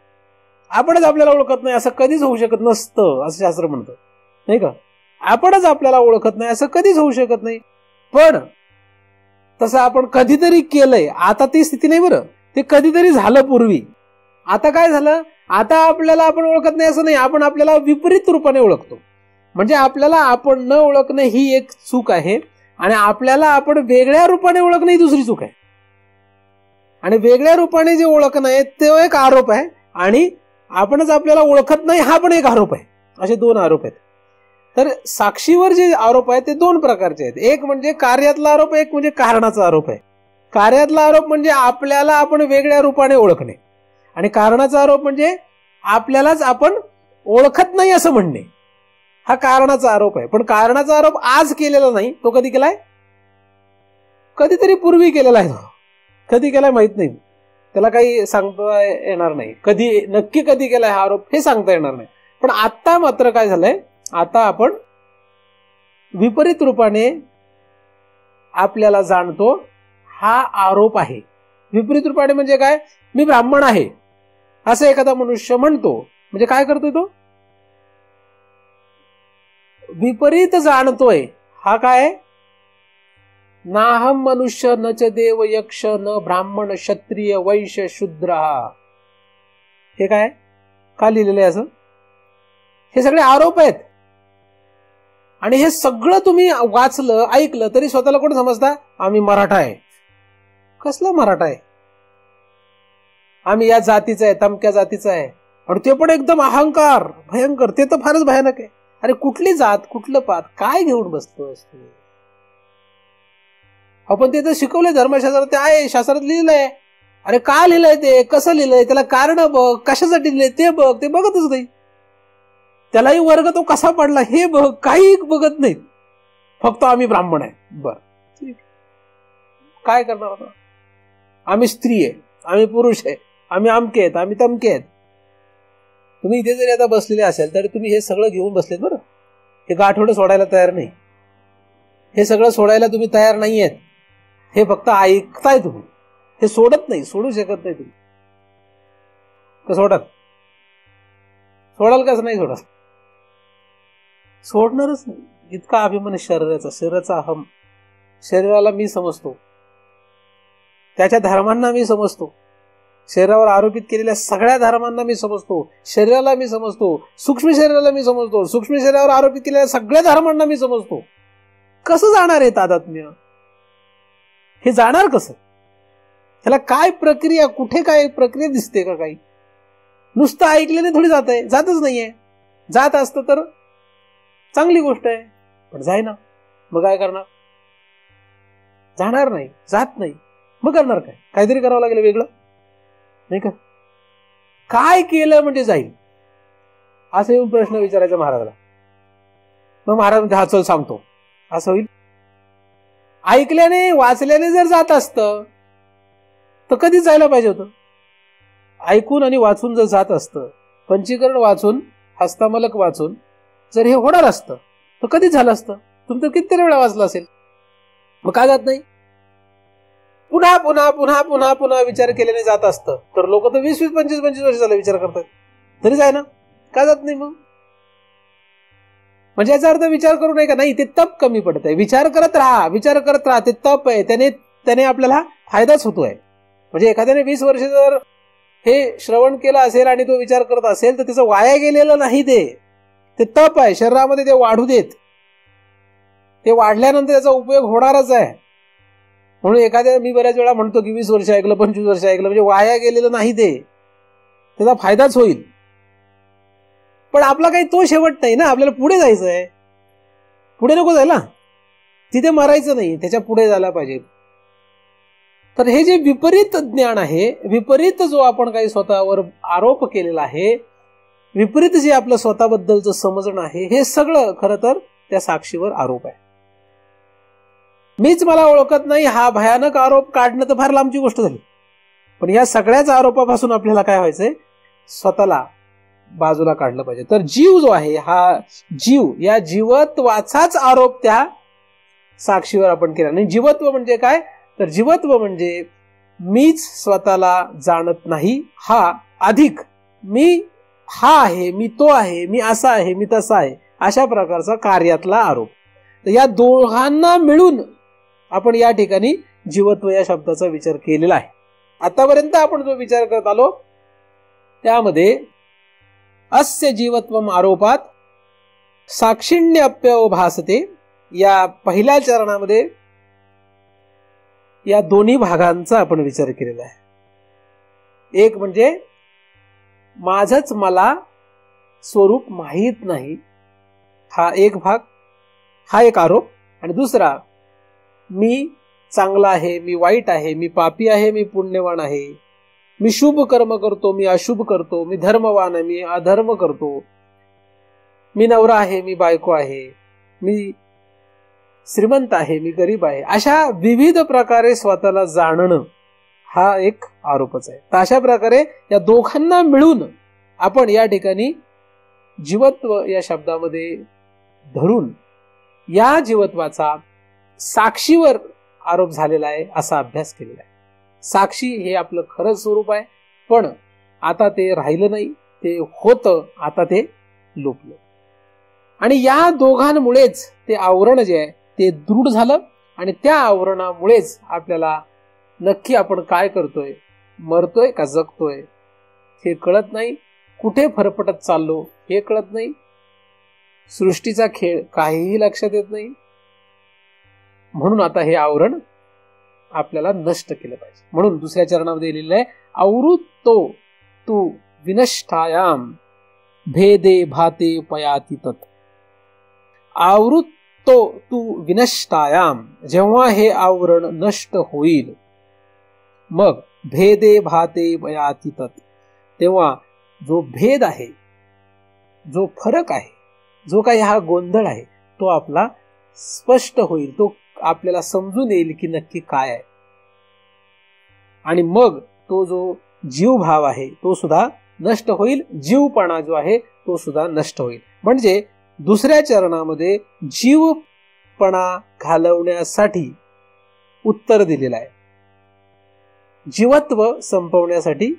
आपणच आपल्याला ओळखत नाही असं कधीच होऊ शकत नसतं, असं शास्त्र म्हणतं, नाही का. आपणच आपल्याला ओळखत नाही असं कधीच होऊ शकत नाही. पण तसं आपण कधीतरी केलंय. आता ती स्थिती नाही बरं, ते कधीतरी झालं पूर्वी. आता काय झालं? आता आपल्याला आपण ओळखत नाही असं नाही, आपण आपल्याला विपरीत रूपाने ओळखतो. म्हणजे आपल्याला आपण न ओळखणं ही एक चूक आहे, आणि आपल्याला आपण वेगळ्या रूपाने ओळखणं ही दुसरी चूक आहे. आणि वेगळ्या रूपाने जे ओळखणं आहे तो एक आरोप आहे, आणि आपणच आपल्याला ओळखत नाही हा पण एक आरोप आहे. असे दोन आरोप आहेत. तर साक्षीवर जे आरोप आहेत ते दोन प्रकारचे आहेत. एक म्हणजे कार्यातला आरोप, एक म्हणजे कारणाचा आरोप आहे. कार्यातला आरोप म्हणजे आपल्याला आपण वेगळ्या रूपाने ओळखणे, आणि कारणाचा आरोप म्हणजे आपल्यालाच आपण ओळखत नाही असं म्हणणे. हा कारणाचा आरोप आहे. पण कारणाचा आरोप आज केलेला नाही, तो कधी केलाय? कधीतरी पूर्वी केलेला आहे. तो कधी केलाय माहित नाही, त्याला काही सांगता येणार नाही. कधी नक्की कधी केलाय हा आरोप हे सांगता येणार नाही. पण आता मात्र काय झालंय, आता आपण विपरीत रूपाने आपल्याला जाणतो हा आरोप आहे. विपरीत रूपाने म्हणजे काय? मी ब्राह्मण आहे असं एखादा मनुष्य म्हणतो, म्हणजे काय करतोय तो? विपरीत जाणतोय. हा काय? नाहम मनुष्य न च देव यक्ष न ब्राह्मण क्षत्रिय वैश्य शूद्र. हे काय का लिहिलेलं आहे असं? हे सगळे आरोप आहेत. आणि हे सगळं तुम्ही वाचलं ऐकलं तरी स्वतःला कोण समजता? आम्ही मराठा आहे. कसला मराठा आहे? आम्ही या जातीचा आहे, तमक्या जातीचा आहे. आणि ते पण एकदम अहंकार भयंकर. ते तर फारच भयानक आहे. अरे कुठली जात, कुठलं पात, काय घेऊन बसतोय? आपण ते तर शिकवलंय धर्मशास्त्रात, ते आहे शास्त्रात लिहिलंय. अरे का लिहिलंय ते, कसं लिहिलंय, त्याला कारण बघ, कशासाठी लिहिलंय ते बघ. ते बघतच नाही. त्यालाही वर्ग तो कसा पडला हे बघ, काही बघत नाहीत. फक्त आम्ही ब्राह्मण आहे. बर ठीक, काय करणार आता? आम्ही स्त्री आहे, आम्ही पुरुष आहे, आम्ही आमके आहेत, आम्ही तमके आहेत. तुम्ही इथे जरी आता बसलेले असेल तरी तुम्ही हे सगळं घेऊन बसलेत बरं. हे गाठोडं सोडायला तयार नाही. हे सगळं सोडायला तुम्ही तयार नाही आहेत. हे फक्त ऐकताय तुम्ही. हे सोडत नाही, सोडू शकत नाही तुम्ही. तर सोडाल सोडाल काच नाही सोडाल, सोडणारच नाही. इतका अभिमान शरीराचा अहम. शरीराला मी समजतो, त्याच्या धर्मांना मी समजतो, शरीरावर आरोपित केलेल्या सगळ्या धर्मांना मी समजतो, शरीराला मी समजतो, सूक्ष्म शरीराला मी समजतो, सूक्ष्म शरीरावर आरोपित केलेल्या सगळ्या धर्मांना मी समजतो. कसं जाणार आहे तादात्म्य? हे जाणार कसं? त्याला काय प्रक्रिया, कुठे काय प्रक्रिया दिसते का? काही नुसतं ऐकल्याने थोडी जात आहे, जातच नाहीये. जात असतं तर चांगली गोष्ट आहे, पण जाय ना. मग काय करणार? जाणार नाही, जात नाही, मग करणार काय? काहीतरी करावं लागेल वेगळं, नाही का? काय केलं म्हणजे जाईल, असं येऊन प्रश्न विचारायचा महाराजाला. मग महाराज म्हणते, हा चल सांगतो. असं होईल? ऐकल्याने वाचल्याने जर जात असतं तर कधीच जायला पाहिजे होतं. ऐकून आणि वाचून जर जात असतं, पंचीकरण वाचून, हस्तमलक वाचून जर हे होणार असतं तर कधीच झालं असतं. तुमचं किती वेळा वाचलं असेल. मग का जात नाही? पुन्हा पुन्हा पुन्हा पुन्हा पुन्हा विचार केल्याने जात असतं तर लोक तर 20-20, 25-25 वर्ष झालं विचार करतात, तरी जाय ना. का जात नाही मग? म्हणजे याचा अर्थ विचार करू नये का? नाही, ते तप कमी पडत आहे. विचार करत राहा, विचार करत राहा, ते तप आहे, त्याने आपल्याला फायदाच होतोय. म्हणजे एखाद्याने 20 वर्ष जर हे श्रवण केलं असेल आणि तो विचार करत असेल तर त्याचं वाया गेलेलं नाही. ते तप आहे, शरीरामध्ये ते वाढू देत. ते वाढल्यानंतर त्याचा उपयोग होणारच आहे. म्हणून मी बऱ्याच वेळा म्हणतो की 20 वर्ष ऐकलं, 25 वर्ष ऐकलं, म्हणजे वाया गेलेलं नाही, त्याचा फायदाच होईल. पण आपला काही तो शेवट नाही ना, आपल्याला पुढे जायचं आहे. पुढे नको जायला, तिथे मरायचं नाही, त्याच्या पुढे जायला पाहिजे. तर हे जे विपरीत ज्ञान आहे, विपरीत जो आपण काही स्वतःवर आरोप केलेला आहे, विपरीत जे आपलं स्वतःबद्दलचं समजणं आहे, हे सगळं खरं तर त्या साक्षीवर आरोप आहे. मीच मला ओळखत नाही हा भयानक आरोप काढणं तर फार लांबची गोष्ट झाली. पण या सगळ्याच आरोपापासून आपल्याला काय व्हायचंय? स्वतःला बाजूला काढलं पाहिजे. तर जीव जो आहे, हा जीव, या जीवत्वाचाच आरोप त्या साक्षीवर आपण केला. आणि जीवत्व म्हणजे काय? तर जीवत्व म्हणजे मीच स्वतःला जाणत नाही, हा अधिक मी हा आहे, मी तो आहे, मी असा आहे, मी तसा आहे, अशा प्रकारचा कार्यातला आरोप. तर या दोघांना मिळून आपण या ठिकाणी जीवत्व या शब्दाचा विचार केलेला आहे. आतापर्यंत आपण जो विचार करत आलो त्यामध्ये अस्य जीवत्वम आरोपात साक्षिण्यप्य भासते, या पहिल्या चरणामध्ये या दोन्ही भागांचा आपण विचार केलेला आहे. एक म्हणजे माझंच मला स्वरूप माहीत नाही, हा एक भाग, हा एक आरोप. आणि दुसरा, मी चांगला आहे, मी वाईट आहे, मी पापी आहे, मी पुण्यवान आहे, मी शुभ कर्म करतो, मी अशुभ करतो, मी धर्मवान आहे, मी अधर्म करतो, मी नवरा आहे, मी बायको आहे, मी श्रीमंत आहे, मी गरीब आहे, अशा विविध प्रकारे स्वतःला जाणणं हा एक आरोपच आहे. तर अशा प्रकारे या दोघांना मिळून आपण या ठिकाणी जीवत्व या शब्दामध्ये धरून या जीवत्वाचा साक्षीवर आरोप झालेला आहे असा अभ्यास केलेला आहे. साक्षी हे आपलं खरं स्वरूप आहे, पण आता ते राहिलं नाही, ते होतं, आता ते लोपलं. आणि या दोघांमुळेच ते आवरण जे आहे ते दृढ झालं. आणि त्या आवरणामुळेच आपल्याला नक्की आपण काय करतोय, मरतोय का जगतोय हे कळत नाही, कुठे फरफटत चाललो हे कळत नाही, सृष्टीचा खेळ काहीही लक्षात येत नाही. म्हणून आता हे आवरण आपल्याला नष्ट केलं पाहिजे. म्हणून दुसऱ्या चरणामध्ये लिहिलेलं आहे, आवृत्तो तू विनष्टायाम भेदे भाते पयाति तत्. आवृत्तो तू विनष्टायाम, जेव्हा हे आवरण नष्ट होईल, मग भेदे भाते पयाति तत्, तेव्हा जो भेद आहे, जो फरक आहे, जो काही हा गोंधळ आहे, तो आपला स्पष्ट होईल, तो आपल्याला समजून येईल की नक्की काय आहे. आणि मग तो जो जीवभाव आहे तो सुद्धा नष्ट होईल, जीवपणा जो आहे तो सुद्धा नष्ट होईल. म्हणजे दुसऱ्या चरणामध्ये जीवपणा घालवण्यासाठी उत्तर दिलेलं आहे, जीवत्व संपवण्यासाठी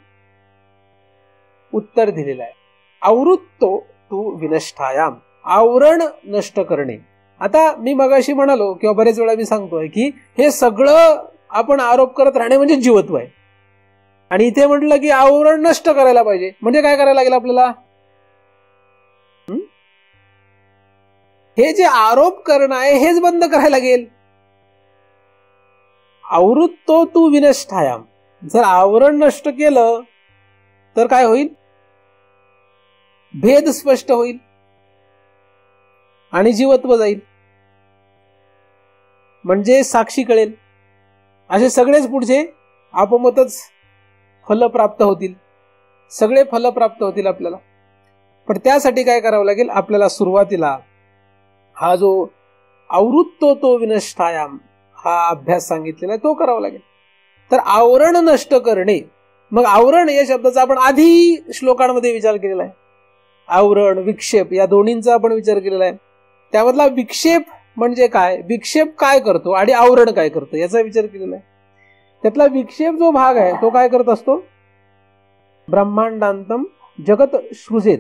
उत्तर दिलेलं आहे. आवृत्तो तू विनष्टायाम, आवरण नष्ट करणे. आता मी मगाशी म्हणालो किंवा बरेच वेळा मी सांगतोय की हे सगळं आपण आरोप करत राहणे म्हणजे जीवत्व आहे. आणि इथे म्हटलं की आवरण नष्ट करायला पाहिजे, म्हणजे काय करायला लागेल आपल्याला? हे जे आरोप करणं आहे हेच बंद करायला लागेल. आवृत्तो तू विनष्टायाम, जर आवरण नष्ट केलं तर काय होईल? भेद स्पष्ट होईल आणि जीवत्व जाईल, म्हणजे साक्षी कळेल. असे सगळेच पुढचे आपमतच फल प्राप्त होतील, सगळे फल प्राप्त होतील आपल्याला. पण त्यासाठी काय करावं लागेल? आपल्याला सुरुवातीला हा जो आवृत्तो तो विनष्टायाम हा अभ्यास सांगितलेला आहे तो करावा लागेल. तर आवरण नष्ट करणे, मग आवरण या शब्दाचा आपण आधी श्लोकांमध्ये विचार केलेला आहे. आवरण विक्षेप या दोन्हींचा आपण विचार केलेला आहे. त्यामधला विक्षेप म्हणजे काय, विक्षेप काय करतो आणि आवरण काय करतो याचा विचार केलेला आहे. त्यातला विक्षेप जो भाग आहे तो काय करत असतो? ब्रह्मांडांतम जगत सृजेत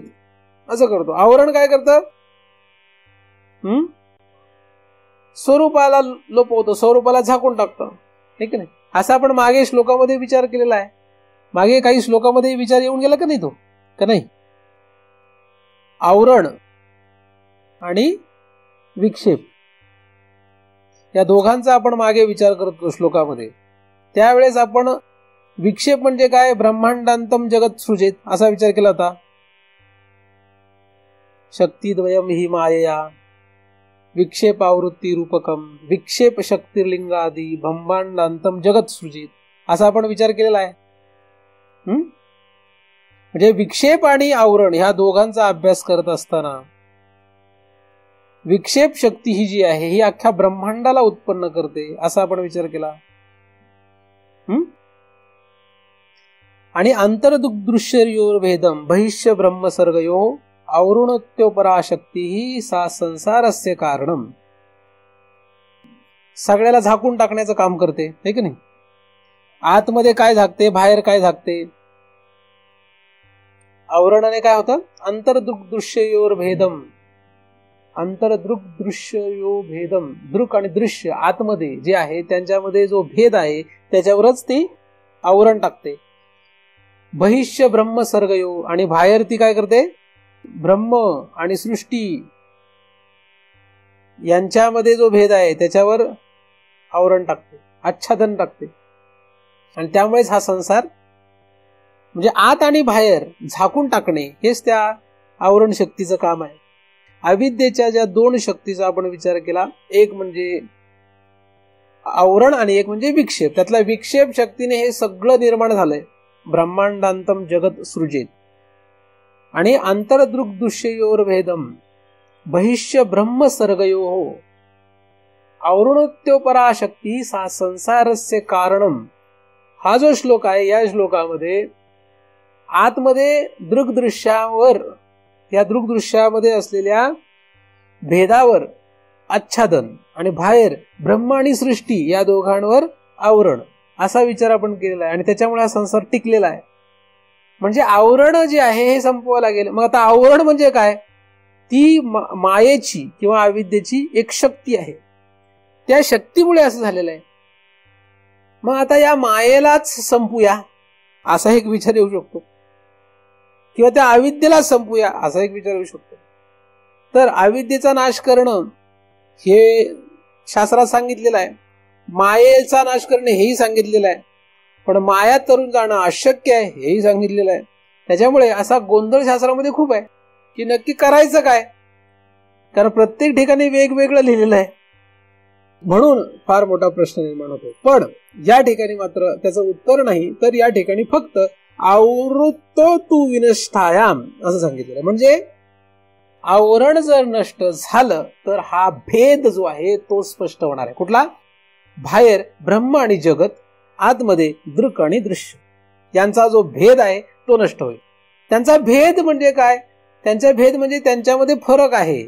असं करतो. आवरण काय करतं? स्वरूपाला लोपवतो, स्वरूपाला झाकून टाकतं, ठीक नाही? असा आपण मागे श्लोकामध्ये विचार केलेला आहे. मागे काही श्लोकामध्ये विचार येऊन गेला का नाही तो, का नाही? आवरण आणि विक्षेप या दोघांचा आपण मागे विचार करतो श्लोकामध्ये. त्यावेळेस आपण विक्षेप म्हणजे काय, ब्रह्मांडांतम जगत सृजेत असा विचार केला होता. शक्तिद्वयम ही मायया विक्षेप आवृत्ती रूपकम विक्षेप शक्तिर्लिंगादी ब्रह्मांडांतम जगत सृजित असा आपण विचार केलेला आहे. म्हणजे विक्षेप आणि आवरण ह्या दोघांचा अभ्यास करत असताना विक्षेप शक्ती ही जी आहे ही अख्ख्या ब्रह्मांडाला उत्पन्न करते असा आपण विचार केला. आणि अंतर्दृश्योर भेदम बहिष्य ब्रह्मसर्गयो आवृणोत्योपराशक्ती ही सा संसारस्य कारणम, सगळ्याला झाकून टाकण्याचं काम करते, हे की नाही? आतमध्ये काय झाकते, बाहेर काय झाकते? आवरणाने काय होतं? अंतर्दृश्योर भेदम, अंतर्दृश्यो भेदम, दृक आणि दृश्य आतमध्ये जे आहे त्यांच्यामध्ये जो भेद आहे त्याच्यावरच ती आवरण टाकते. बहिष्य ब्रह्मसर्गयो, आणि बाहेर ती काय करते? ब्रह्म आणि सृष्टी यांच्यामध्ये जो भेद आहे त्याच्यावर आवरण टाकते, आच्छादन टाकते. आणि त्यामुळेच हा संसार म्हणजे आत आणि बाहेर झाकून टाकणे हेच त्या आवरण शक्तीचं काम आहे. अविद्येच्या ज्या दोन शक्तीचा आपण विचार केला, एक म्हणजे आवरण आणि एक म्हणजे विक्षेप. त्यातला विक्षेप शक्तीने हे सगळं निर्माण झालंय. ब्रह्मांडांतम जगत सृजेत आणि अंतर्दृग्दृश्योर भेदम बहिष्य ब्रह्मसर्गयो आवृणोत्योपराशक्ती सा संसारस्य कारणम. हा जो श्लोक आहे या श्लोकामध्ये आतमध्ये दृग्दृश्यावर, या दृग्दृश्यामध्ये असलेल्या भेदावर आच्छादन आणि बाहेर ब्रह्म आणि सृष्टी या दोघांवर आवरण असा विचार आपण केलेला आहे. आणि त्याच्यामुळे हा संसार टिकलेला आहे. म्हणजे आवरण जे आहे हे संपवावं लागेल. मग आता आवरण म्हणजे काय? ती मायेची किंवा अविद्येची एक शक्ती आहे. त्या शक्तीमुळे असं झालेलं आहे. मग आता या मायेलाच संपूया असा एक विचार येऊ शकतो, किंवा त्या अविद्येला संपूया असा एक विचार येऊ शकतो. तर अविद्येचा नाश करणं हे शास्त्रात सांगितलेलं आहे, मायेचा नाश करणे हेही सांगितलेलं आहे, पण माया तरुण जाणं अशक्य आहे हेही सांगितलेलं आहे. त्याच्यामुळे असा गोंधळ शास्त्रामध्ये खूप आहे की नक्की करायचं काय, कारण प्रत्येक ठिकाणी वेगवेगळं लिहिलेलं आहे. म्हणून फार मोठा प्रश्न निर्माण होतो. पण या ठिकाणी मात्र त्याचं उत्तर नाही, तर या ठिकाणी फक्त आवृत्तो तू विनष्टायाम असं सांगितलेलं. म्हणजे आवरण जर नष्ट झालं तर हा भेद जो आहे तो स्पष्ट होणार आहे. कुठला? बाहेर ब्रह्म आणि जगत, आतमध्ये दृक आणि दृश्य यांचा जो भेद आहे तो नष्ट होईल. त्यांचा भेद म्हणजे काय? त्यांचा भेद म्हणजे त्यांच्यामध्ये फरक आहे.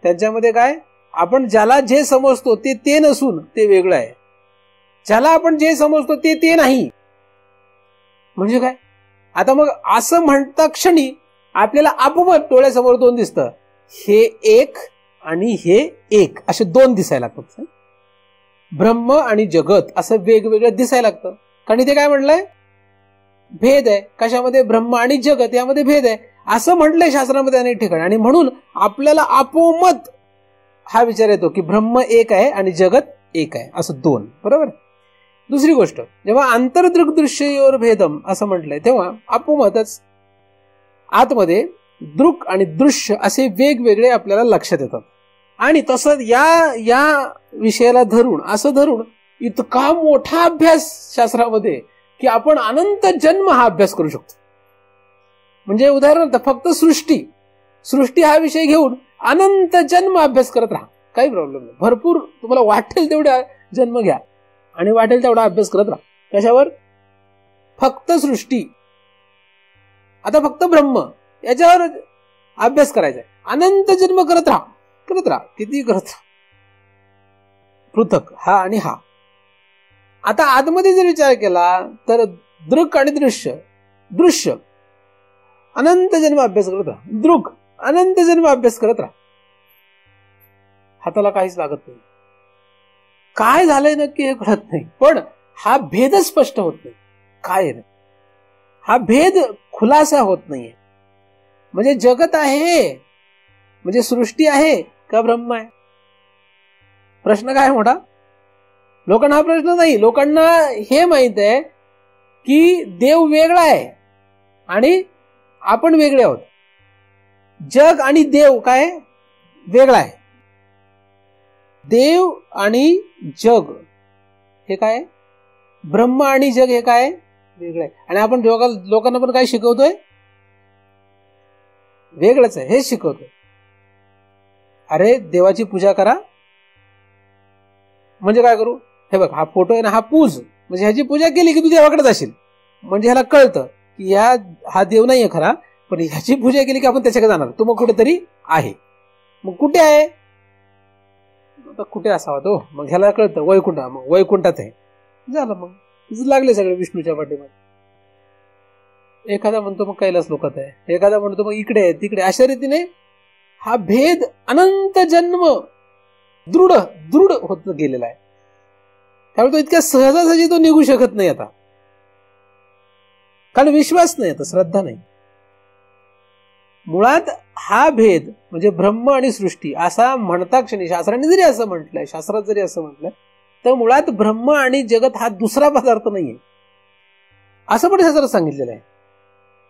त्यांच्यामध्ये काय? आपण ज्याला जे समजतो ते ते नसून ते वेगळं आहे. ज्याला आपण जे समजतो ते ते नाही. म्हणजे काय? आता मग असं म्हणता क्षणी आपल्याला आपोआप डोळ्यासमोर दोन दिसतं, हे एक आणि हे एक असे दोन दिसायला लागतात. ब्रह्म आणि जगत असं वेगवेगळं दिसायला लागतं. कारण इथे काय म्हटलंय, भेद आहे. कशामध्ये? ब्रह्म आणि जगत यामध्ये भेद आहे असं म्हटलंय शास्त्रामध्ये अनेक ठिकाणी. आणि म्हणून आपल्याला आपोमत हा विचार येतो की ब्रह्म एक आहे आणि जगत एक आहे, असं दोन. बरोबर. दुसरी गोष्ट, जेव्हा आंतरदृक दृश्ययोर भेदम असं म्हटलंय तेव्हा आपोमतच आतमध्ये दृक आणि दृश्य असे वेगवेगळे आपल्याला लक्षात येतात. आणि तसं या विषयाला धरून असं धरून इतका मोठा अभ्यास शास्त्रामध्ये की आपण अनंत जन्म हा अभ्यास करू शकतो. म्हणजे उदाहरणार्थ फक्त सृष्टी हा विषय घेऊन अनंत जन्म अभ्यास करत राहा, काही प्रॉब्लेम नाही. भरपूर तुम्हाला वाटेल तेवढा जन्म घ्या आणि वाटेल तेवढा अभ्यास करत राहा. कशावर? फक्त सृष्टी, आता फक्त ब्रह्म याच्यावर अभ्यास करायचा आहे. अनंत जन्म करत राहा, किती करत राहा. पृथक हा आणि हा. आता आतमध्ये जर विचार केला तर दृक आणि दृश्य अनंत जन्म अभ्यास करत राहा, दृक अनंत जन्म अभ्यास करत राहा. हाताला काहीच लागत नाही. काय झालंय नक्की हे कळत नाही, पण हा भेदच स्पष्ट होत नाही. काय नाही, हा भेद खुलासा होत नाहीये. म्हणजे जगत आहे म्हणजे सृष्टी आहे का ब्रह्म आहे? प्रश्न काय मोठा? लोकांना हा प्रश्न नाही. लोकांना हे माहित आहे की देव वेगळा आहे आणि आपण वेगळे आहोत. जग आणि देव काय वेगळा आहे. देव आणि जग हे काय, ब्रह्म आणि जग हे काय वेगळं आहे. आणि आपण लोकांना पण काय शिकवतोय? वेगळंच आहे हे शिकवतोय. अरे देवाची पूजा करा म्हणजे काय करू? हे बघ, हा फोटो आहे ना, हा पूज, म्हणजे ह्याची पूजा केली की तू देवाकडे जाशील. म्हणजे ह्याला कळतं की हा देव नाहीये खरा, पण ह्याची पूजा केली की आपण त्याच्याकडे जाणार. तो मग कुठेतरी आहे. मग कुठे आहे? कुठे असावा तो? मग ह्याला कळतं वैकुंठ, मग वैकुंठात आहे. झालं, मग लागले सगळे विष्णूच्या पाठीमागे. एखादा म्हणतो मग कैलास लोकात आहे, एखादा म्हणतो मग इकडे आहे तिकडे. अशा रीतीने हा भेद अनंत जन्म दृढ होत गेलेला आहे. त्यामुळे तो इतक्या सहजासहजी तो निघू शकत नाही आता, कारण विश्वास नाही, आता श्रद्धा नाही. मुळात हा भेद म्हणजे ब्रह्म आणि सृष्टी असा म्हणता क्षणी शास्त्राने जरी असं म्हटलंय, तर मुळात ब्रह्म आणि जगत हा दुसरा पदार्थ नाहीये असं पण शास्त्रात सांगितलेलं आहे.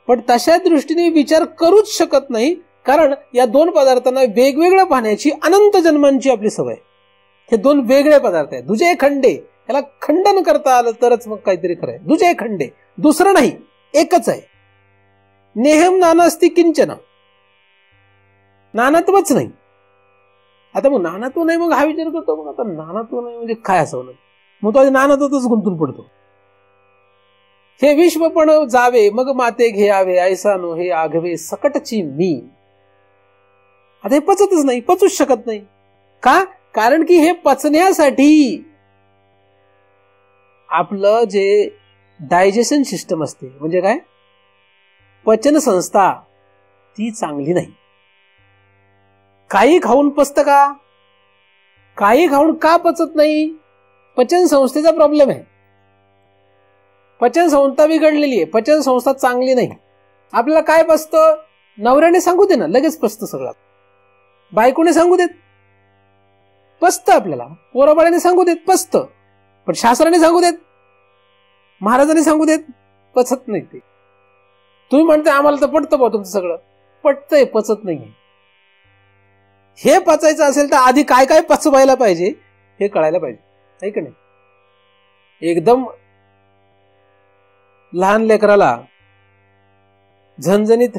पण तशा दृष्टीने विचार करूच शकत नाही, कारण या दोन पदार्थांना वेगवेगळं पाहण्याची अनंत जन्मांची आपली सवय. हे दोन वेगळे पदार्थ आहेत. दुजे खंडे, याला खंडन करता आलं तरच मग काहीतरी खरं आहे. दुजे खंडे, दुसरं नाही, एकच आहे. नेहम नानास्ति किंचन, नानात्वच नाही. आता मग नानात्व नाही, मग हा विचार करतो मग आता नानात्व नाही म्हणजे काय असावं? मग तो आधी नानात्वच गुंतून पडतो. हे विश्व पण जावे मग माते घ्यावे, ऐसा नो हे आघवे सकटची मी. आता हे पचतच नाही, पचूच शकत नाही. का? कारण की हे पचण्यासाठी आपलं जे डायजेशन सिस्टम असते, म्हणजे काय पचन संस्था, ती चांगली नाही. काही खाऊन पचतं का? काही खाऊन का पचत नाही? पचन संस्थेचा प्रॉब्लेम आहे. पचन संस्था बिघडलेली आहे, पचन संस्था चांगली नाही. आपल्याला काय पचतं? नवऱ्याने सांगू दे ना, लगेच पचतं सगळं. बायकोने सांगू देत, पचतं. आपल्याला पोराबाळाने सांगू देत, पचतं. पण शास्त्राने सांगू देत, महाराजांनी सांगू देत, पचत नाही ते. तुम्ही म्हणते आम्हाला तर पटतं बा तुमचं सगळं, पटतंय, पचत नाहीये. हे पचायचं असेल तर आधी काय काय पचवायला पाहिजे हे कळायला पाहिजे, आहे की नाही? एकदम लहान लेकराला झणझणीत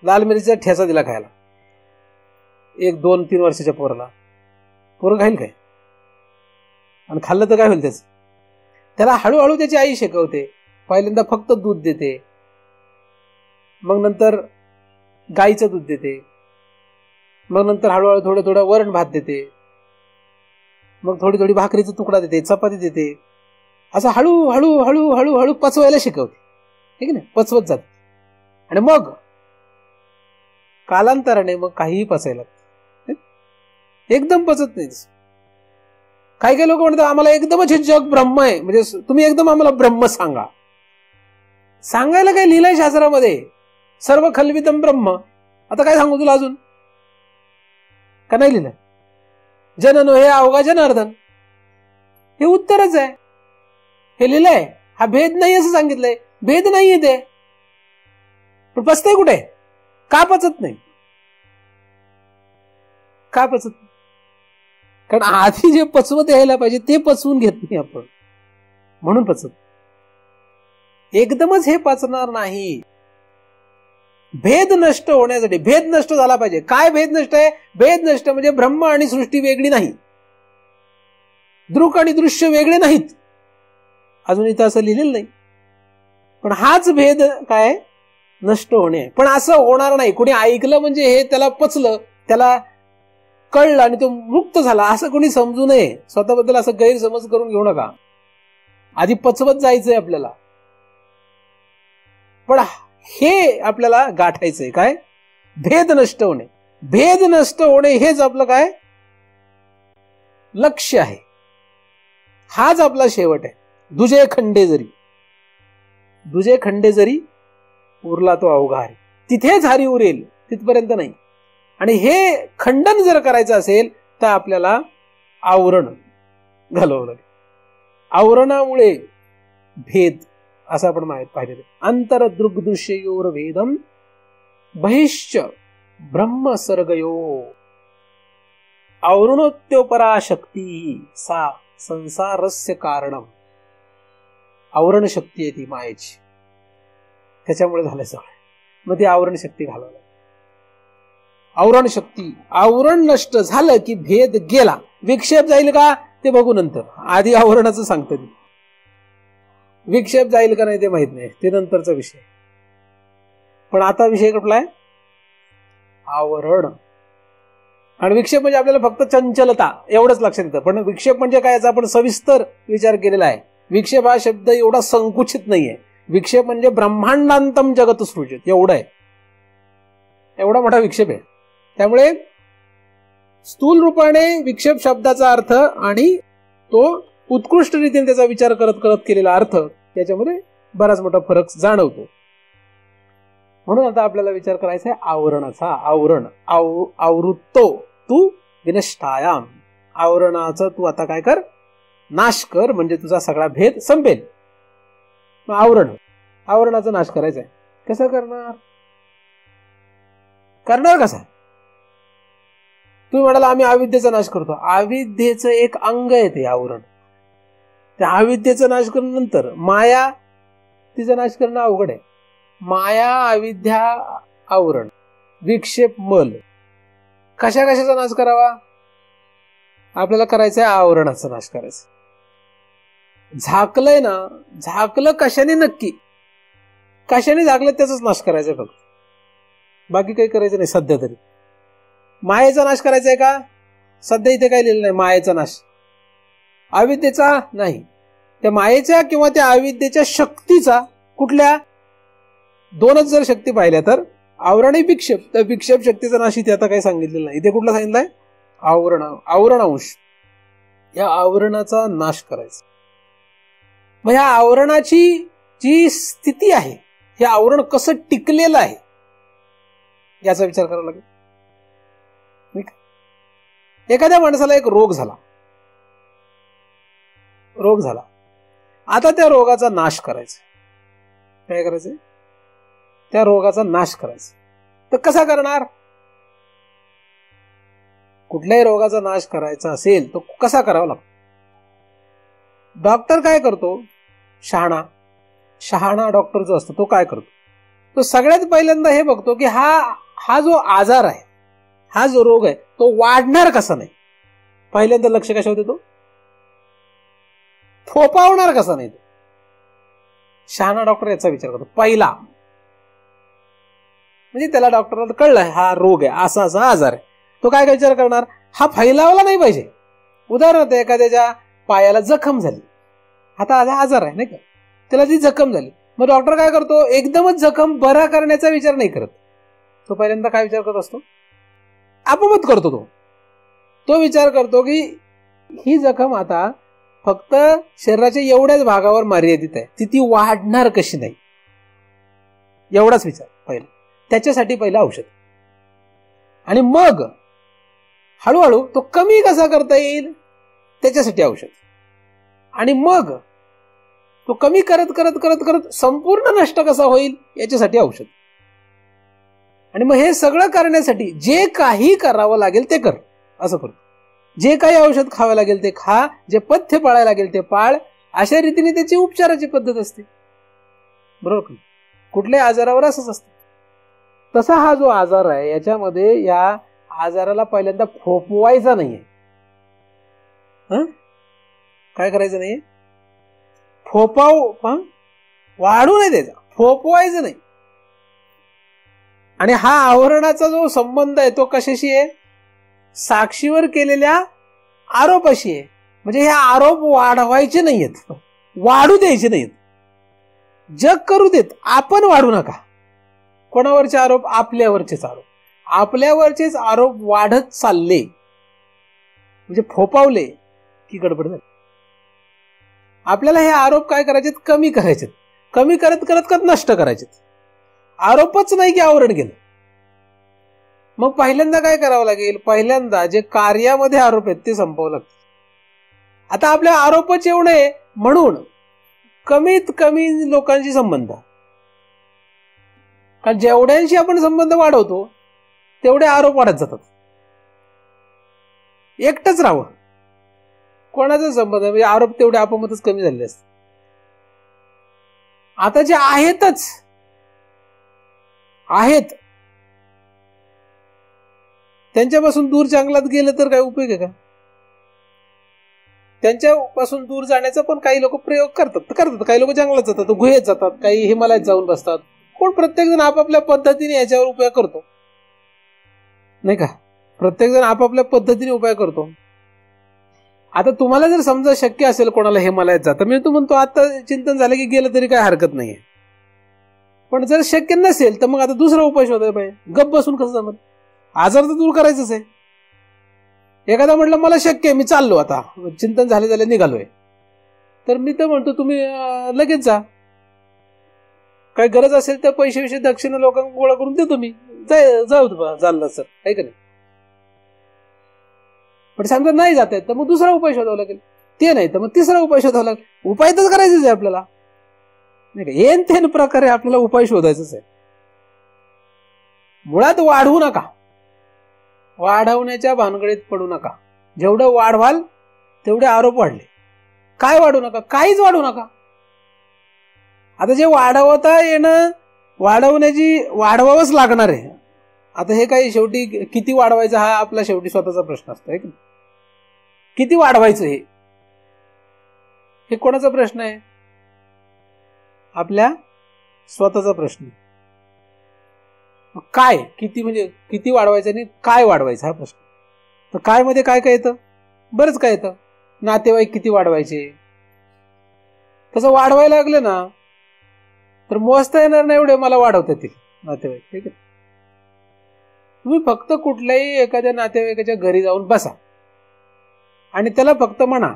लाल मिरचीचा ठेचा दिला खायला, 1, 2, 3 वर्षाच्या पोराला, पोरं खाईल काय? आणि खाल्लं तर काय होईल त्याच? त्याला हळूहळू त्याची आई शिकवते. पहिल्यांदा फक्त दूध देते, मग नंतर गाईचं दूध देते, मग नंतर हळूहळू थोडं थोडं वरण भात देते, मग थोडी थोडी भाकरीचा तुकडा देते, चपाती देते. असं हळूहळू हळूहळू हळू पचवायला शिकवते, ठीक आहे ना? पचवत जाते. आणि मग कालांतराने मग काहीही पचायला एकदम पचत नाही. काही काही लोक म्हणतात आम्हाला एकदमच हे जग ब्रह्म आहे, म्हणजे तुम्ही एकदम आम्हाला ब्रह्म सांगा. सांगायला काय लिहिलंय शास्त्रामध्ये, सर्व खल्वितम ब्रह्म. आता काय सांगू तुला अजून, का नाही लिहिलं? जननो हे अवघा जनार्दन, हे उत्तरच आहे. हे लिहिलंय, हा भेद नाही असं सांगितलंय. भेद नाहीये ते, पण पचतंय कुठे? का पचत नाही? का पचत नाही? कारण आधी जे पचवत यायला पाहिजे ते पचवून घेत नाही आपण, म्हणून पचत. एकदमच हे पचणार नाही. भेद नष्ट होण्यासाठी, भेद नष्ट झाला पाहिजे. काय भेद नष्ट आहे? भेद नष्ट म्हणजे ब्रह्म आणि सृष्टी वेगळी नाही, दृक आणि दृश्य वेगळे नाहीत. अजून इथं असं लिहिलेलं नाही, पण हाच भेद काय नष्ट होणे. पण असं होणार नाही. कोणी ऐकलं म्हणजे हे त्याला पचलं, त्याला कळलं आणि तो मुक्त झाला असं कोणी समजू नये. स्वतःबद्दल असं गैरसमज करून घेऊ नका. आधी पचवत जायचंय आपल्याला. पण हे आपल्याला गाठायचंय काय? भेद नष्ट होणे. भेद नष्ट होणे हेच आपलं काय लक्ष्य आहे. हाच आपला शेवट आहे. दुजे खंडे जरी, दुजे खंडे जरी उरला तो अवघा हरी. तिथेच हरी उरेल, तिथपर्यंत नाही. आणि हे खंडन जर करायचं असेल तर आपल्याला आवरण घालावं लागेल. आवरणामुळे भेद असं आपण पाहिलेलं. अंतरदृग्दृश्ययोर भेदम बहिश्च ब्रह्म सर्गयो आवरणोत्योपरा शक्ती सा संसारस्य कारणम. आवरण शक्ती आहे ती मायेची, त्याच्यामुळे झालं सगळं. मग ती आवरण शक्ती घालावं. आवरण शक्ती, आवरण नष्ट झालं की भेद गेला. विक्षेप जाईल का ते बघू नंतर. आधी आवरणाचं सांगतं ते. विक्षेप जाईल का नाही ते माहित नाही, ते नंतरचा विषय. पण आता विषय कुठला आहे? आवरण. आणि विक्षेप म्हणजे आपल्याला फक्त चंचलता एवढंच लक्षात येतं. पण विक्षेप म्हणजे काय याचा आपण सविस्तर विचार केलेला आहे. विक्षेप हा शब्द एवढा संकुचित नाहीये. विक्षेप म्हणजे ब्रह्मांडांतम जगत सृजित, एवढं आहे. एवढा मोठा विक्षेप आहे. त्यामुळे स्थूल रूपाने विक्षेप शब्दाचा अर्थ आणि तो उत्कृष्ट रीतीने त्याचा विचार करत करत केलेला अर्थ त्याच्यामध्ये बराच मोठा फरक जाणवतो. म्हणून आता आपल्याला विचार करायचा आहे आवरणाचा. आवरण आवृत्तो तू विनष्टायाम. आवरणाचा तू आता काय कर? नाश कर, म्हणजे तुझा सगळा भेद संपेल. आवरणाचा नाश करायचा आहे. कसं करणार? करणार कसा? तुम्ही म्हणाला आम्ही अविद्येचा नाश करतो. अविद्येचं एक अंग आहे ते आवरण. त्या अविद्येचा नाश करणं माया तिचा नाश करणं अवघड आहे. माया, अविद्या, आवरण, विक्षेप, मल, कशा कशाचा नाश करावा? आपल्याला करायचं आहे आवरणाचा नाश करायचा. झाकलंय ना, झाकलं कशाने? नक्की कशाने झाकलं त्याचाच नाश करायचा फक्त, बाकी काही करायचं नाही सध्या तरी. मायेचा नाश करायचा आहे का? सध्या इथे काही लिहिलं नाही मायेचा नाश. अविद्येचा नाही, त्या मायेच्या किंवा त्या अविद्येच्या शक्तीचा. कुठल्या? दोनच जर शक्ती पाहिल्या तर आवरण आणि विक्षेप. त्या विक्षेप शक्तीचा नाश इथे आता काही सांगितलेलं नाही. इथे कुठला सांगितलंय? आवरण अंश. या आवरणाचा नाश करायचा. मग ह्या आवरणाची जी स्थिती आहे, हे आवरण कसं टिकलेलं आहे याचा विचार करावा लागेल. एखाद्या माणसाला एक रोग झाला, आता त्या रोगाचा नाश करायचा. काय करायचं? त्या रोगाचा नाश करायचा. तर कसा करणार? कुठल्याही रोगाचा नाश करायचा असेल तर कसा करावा लागतो? डॉक्टर काय करतो? शहाणा डॉक्टर जो असतो तो काय करतो? तो सगळ्यात पहिल्यांदा हे बघतो की हा जो आजार आहे, हा जो रोग आहे, तो वाढणार कसा नाही. पहिल्यांदा लक्ष कशावर देतो? फोपावणार कसा नाही. शहाणा डॉक्टर याचा विचार करतो पहिला. म्हणजे त्याला डॉक्टरला कळलं हा रोग आहे, असा असा आजार आहे. तो काय विचार करणार? हा फैलावला नाही पाहिजे. उदाहरणार्थ एखाद्याच्या पायाला जखम झाली, आता आजार आहे नाही का, त्याला ती जखम झाली. मग डॉक्टर काय करतो? एकदमच जखम बरा करण्याचा विचार नाही करत. तो पहिल्यांदा काय विचार करत असतो? अपमत करतो. तो विचार करतो की ही जखम आता फक्त शरीराच्या एवढ्याच भागावर मर्यादित आहे, ती वाढणार कशी नाही, एवढाच विचार पहिला. त्याच्यासाठी पहिलं औषध, आणि मग हळूहळू तो कमी कसा करता येईल त्याच्यासाठी औषध, आणि मग तो कमी करत करत करत करत संपूर्ण नष्ट कसा होईल याच्यासाठी औषध. आणि मग हे सगळं करण्यासाठी जे काही करावं लागेल ते कर, असं कर. जे काही औषध खावं लागेल ते खा, जे पथ्य पाळायला लागेल ते पाळ. अशा रीतीने त्याची उपचाराची पद्धत असते, बरोबर? कुठल्याही आजारावर असंच असतं. तसा हा जो आजार आहे याच्यामध्ये या आजाराला पहिल्यांदा फोपवायचा नाहीये. काय करायचं नाहीये? वाढू नाही द्यायचा, फोपवायचं नाही. आणि हा आवरणाचा जो संबंध आहे तो कशाशी आहे? साक्षीवर केलेल्या आरोपाशी आहे. म्हणजे हे आरोप वाढवायचे नाहीयेत, वाढू द्यायचे नाहीत. जग करू देत, आपण वाढू नका. कोणावरचे आरोप? आपल्यावरचेच आरोप. आपल्यावरचेच आरोप वाढत चालले म्हणजे फोपावले की गडबड झाली. आपल्याला हे आरोप काय करायचे? कमी करायचे. कमी करत करत करत नष्ट करायचे. आरोपच नाही की आवरण गेलं. मग पहिल्यांदा काय करावं लागेल? पहिल्यांदा जे कार्यामध्ये आरोप आहेत ते संपवावं लागतं. आता आपल्या आरोपच एवढे म्हणून कमीत कमी लोकांशी संबंध, कारण जेवढ्यांशी आपण संबंध वाढवतो तेवढे आरोप वाढत जातात. एकटंच राहावं, कोणाचा संबंध म्हणजे आरोप तेवढे आपोआपच कमी झाले असते. आता जे आहेत त्यांच्यापासून दूर जंगलात गेलं तर काय उपयोग आहे का? त्यांच्यापासून दूर जाण्याचा पण काही लोक प्रयोग करतात. काही लोक जंगलात जातात, गुहेत जातात, काही हिमालयात जाऊन बसतात. कोण? प्रत्येक जण आपापल्या पद्धतीने याच्यावर उपाय करतो, नाही का? प्रत्येक जण आपापल्या पद्धतीने उपाय करतो. आता तुम्हाला जर समजा शक्य असेल कोणाला हिमालयात जातं, मी तो म्हणतो आता चिंतन झालं की गेलं तरी काय हरकत नाहीये. पण जर शक्य नसेल तर मग आता दुसरा उपाय शोधायला पाहिजे. गप्प बसून कसं जमत? आजार तर दूर करायचंच आहे. एखादा म्हटलं मला शक्य आहे, मी चाललो, आता चिंतन झाले निघालोय, तर मी तर म्हणतो तुम्ही लगेच जा. काय गरज असेल तर पैसे दक्षिणा लोकांना गोळा करून देतो मी, जाऊ चालला सर, आहे का नाही? पण समजा नाही जात आहे तर मग दुसरा उपाय शोधावा लागेल. ते नाही तर मग तिसरा उपाय शोधावा लागेल. उपाय तर करायचंच आहे आपल्याला, नाही का? येन तेन प्रकारे आपल्याला उपाय शोधायचंच आहे. मुळात वाढवू नका, वाढवण्याच्या भानगडीत पडू नका. जेवढं वाढवाल तेवढे आरोप वाढले. काय वाढवू नका? काहीच वाढवू नका. आता जे वाढवता येणं, वाढवावंच लागणार आहे. आता हे काही शेवटी किती वाढवायचं हा आपला शेवटी स्वतःचा प्रश्न असतो, आहे की? किती वाढवायचं हे कोणाचा प्रश्न आहे? आपल्या स्वतःचा प्रश्न. काय किती म्हणजे किती वाढवायचं आणि काय वाढवायचं हा प्रश्न. तर काय मध्ये काय काय येतं? बरंच काय येतं. नातेवाईक किती वाढवायचे, तसं वाढवायला लागलं ना तर मोजता येणार नाही एवढे मला वाढवता येतील नातेवाईक, ठीक आहे? तुम्ही फक्त कुठल्याही एखाद्या नातेवाईकाच्या घरी जाऊन बसा आणि त्याला फक्त म्हणा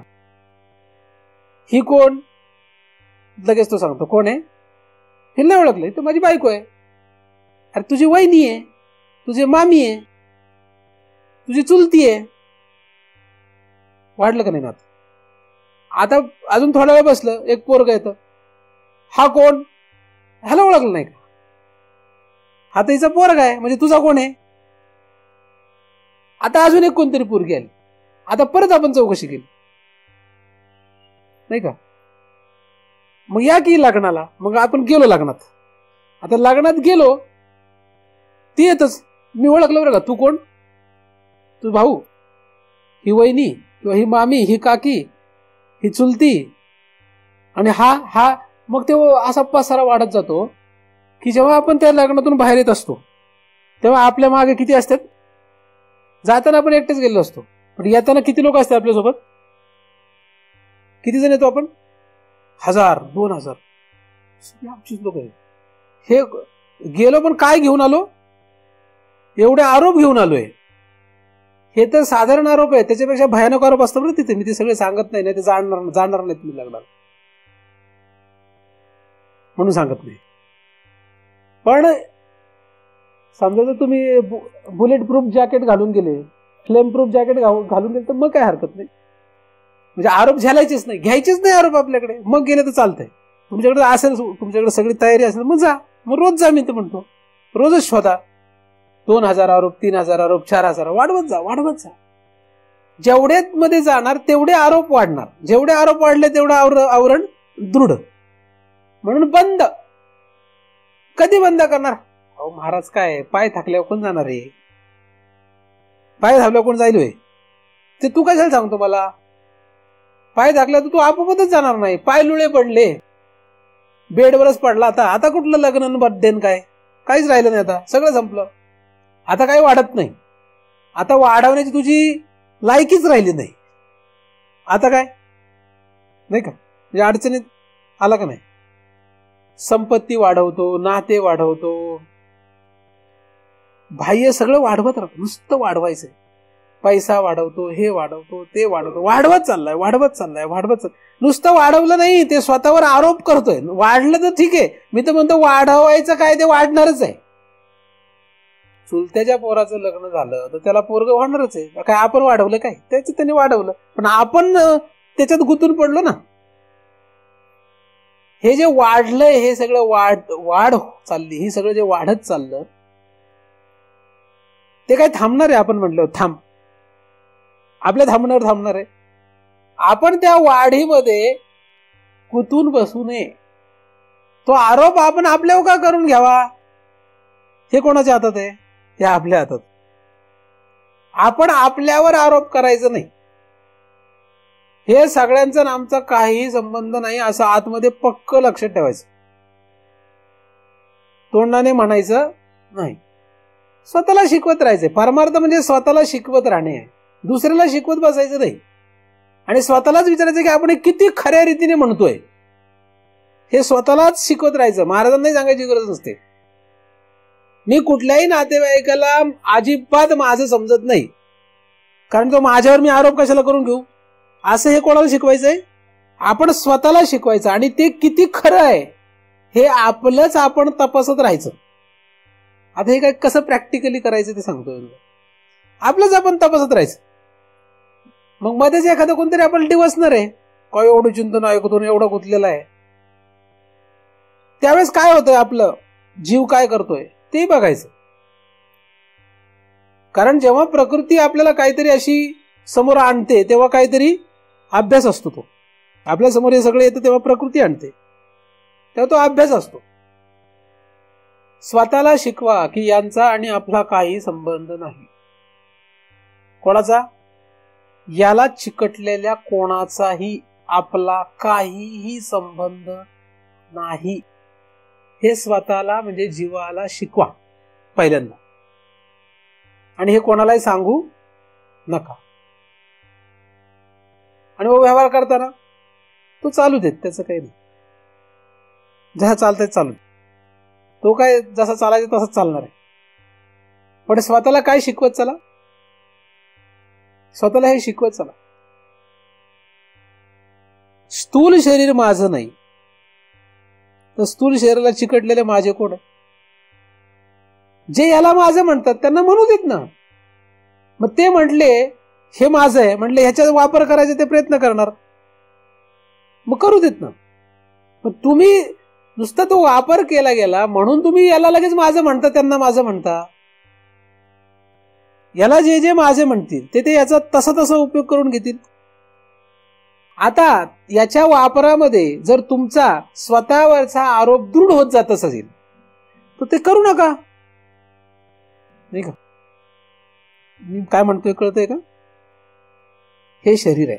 ही कोण, लगेच तो सांगतो कोण आहे. हे नाही ओळखलं तर माझी बायको आहे. अरे तुझी वहिनी आहे, तुझी मामी आहे, तुझी चुलती आहे. वाढलं का नाही नात? आता अजून थोडा वेळ बसलं, एक पोरग येतं, हा कोण, ह्याला ओळखलं नाही का? हा तर हिचा पोरग आहे, म्हणजे तुझा कोण आहे? आता अजून एक कोणतरी पोरगी आली, आता परत आपण चौकशी केली, नाही का? मग या की लग्नाला. मग आपण गेलो लग्नात. आता लग्नात गेलो, ती येतच, मी ओळखलं बरं का, तू कोण, तू भाऊ, ही वहिनी किंवा ही मामी, ही काकी, ही चुलती, आणि हा मग ते असा पसारा वाढत जातो की जेव्हा आपण त्या लग्नातून बाहेर येत असतो तेव्हा आपल्या मागे किती असतात? जाताना आपण एकटेच गेलो असतो, पण येताना किती लोक असतात आपल्यासोबत? किती जण येतो आपण? 1000, 2000 आमचीच लोक आहेत. हे गेलो पण काय घेऊन आलो? एवढे आरोप घेऊन आलोय. हे तर साधारण आरोप आहे, त्याच्यापेक्षा भयानक आरोप असतात ना तिथे. मी ते सगळे सांगत नाही, ते जाणणार नाही तुम्ही लागणार म्हणून सांगत नाही. पण समजा जर तुम्ही बुलेट प्रूफ जॅकेट घालून गेले, फ्लेम प्रूफ जॅकेट घालून गेले तर मग काय हरकत नाही. म्हणजे आरोप झेलायचेच नाही, घ्यायचेच नाही आरोप आपल्याकडे, मग गेले तर चालतंय. तुमच्याकडे असेल, तुमच्याकडे सगळी तयारी असेल, मग जा, मग रोज जा. मी तर म्हणतो रोजच शोधा. 2000 आरोप, 3000 आरोप, 4000 वाढवत जा. जेवढे मध्ये जाणार तेवढे आरोप वाढणार. जेवढे आरोप वाढले तेवढं आवरण दृढ. म्हणून बंद. कधी बंद करणार? अहो महाराज, काय पाय थाकल्यावर कोण जाणार आहे? पाय थाकल्यावर कोण जाईल? ते तू कशाला सांगतो मला? पाय थाकल्यावर तू आपोआपच जाणार नाही. पाय लुळे पडले, बेडवरच पडला. आता कुठलं लग्न बर्थडे काय? काहीच राहिलं नाही. आता सगळं संपलं. आता काही वाढत नाही. आता वाढवण्याची तुझी लायकीच राहिली नाही. आता काय नाही का? म्हणजे अडचणीत आला का नाही? संपत्ती वाढवतो, नाते वाढवतो, बाह्य सगळं वाढवत राहतो. नुसतं वाढवायचंय. पैसा वाढवतो, हे वाढवतो, ते वाढवतो, वाढवत चाललाय. नुसतं वाढवलं नाही, ते स्वतःवर आरोप करतोय. वाढलं तर ठीक आहे, मी तर म्हणतो वाढवायचं काय, ते वाढणारच आहे. चुलत्याच्या पोराचं लग्न झालं तर त्याला पोरग होणारच आहे. काय आपण वाढवलं काय? त्याचं त्याने वाढवलं, पण आपण त्याच्यात गुंतून पडलो ना. हे जे वाढलंय, हे सगळं वाढ चालली, ही सगळं जे वाढत चाललं ते काय थांबणार आहे? आपण म्हटलं थांब, आपल्या थांबणार आहे? आपण त्या वाढीमध्ये गुंतून बसू नये. तो आरोप आपण आपल्यावर का करून घ्यावा? हे कोणाच्या हातात आहे? हे आपल्या हातात. आपण आपल्यावर आरोप करायचं नाही. हे सगळ्यांचा आमचा काही संबंध नाही असं आतमध्ये पक्क लक्षात ठेवायचं. तोंडाने म्हणायचं नाही. स्वतःला शिकवत राहायचंय. परमार्थ म्हणजे स्वतःला शिकवत राहणे आहे. दुसऱ्याला शिकवत बसायचं नाही. आणि स्वतःलाच विचारायचं की आपण किती खऱ्या रीतीने म्हणतोय, हे स्वतःलाच शिकवत राहायचं. महाराजांनाही सांगायची गरज नसते. मी कुठल्याही नातेवाईकाला अजिबात माझं समजत नाही, कारण तो माझ्यावर मी आरोप कशाला करून घेऊ, असं हे कोणाला शिकवायचंय? आपण स्वतःला शिकवायचं. आणि ते किती खरं आहे हे आपलंच आपण तपासत राहायचं. आता हे काय कसं प्रॅक्टिकली करायचं ते सांगतोय. आपलंच आपण तपासत राहायचं. मग मध्येच एखादं कोणतरी आपण डिवसणार आहे, काय एवढं चिंतन ऐकतो, एवढं गुंतलेलं आहे. त्यावेळेस काय होतंय, आपलं जीव काय करतोय ते बघायचं. कारण जेव्हा प्रकृती आपल्याला काहीतरी अशी समोर आणते तेव्हा काहीतरी अभ्यास असतो. तो आपल्या समोर हे सगळं येतं तेव्हा प्रकृती आणते, तेव्हा तो अभ्यास असतो. स्वतःला शिकवा की यांचा आणि आपला काही संबंध नाही. कोणाचा? याला चिकटलेल्या कोणाचाही आपला काहीही संबंध नाही. हे स्वतःला म्हणजे जीवाला शिकवा पहिल्यांदा. आणि हे कोणालाही सांगू नका. आणि मग व्यवहार करताना तो चालू देत, त्याचं काही नाही. जसं चालतंय चालू, तो काय जसा चालायचा तसंच चालणार आहे. पण स्वतःला काय शिकवत चला, स्वतःला हे शिकवत चला. स्थूल शरीर माझं नाही, तर स्थूल शरीराला चिकटलेले माझे कोण? जे याला माझं म्हणतात त्यांना म्हणू देत ना. मग ते म्हटले हे माझं आहे, म्हटले ह्याचा वापर करायचा ते प्रयत्न करणार, मग करू देत ना. मग तुम्ही नुसता तो वापर केला गेला म्हणून तुम्ही याला लगेच माझं म्हणता, त्यांना माझं म्हणता. याला जे जे माझे म्हणतील ते याचा तसा उपयोग करून घेतील. आता याच्या वापरामध्ये जर तुमचा स्वतःवरचा आरोप दृढ होत जात असेल तर ते करू नका. नाही का? मी काय म्हणतोय कळतंय का? हे शरीर आहे,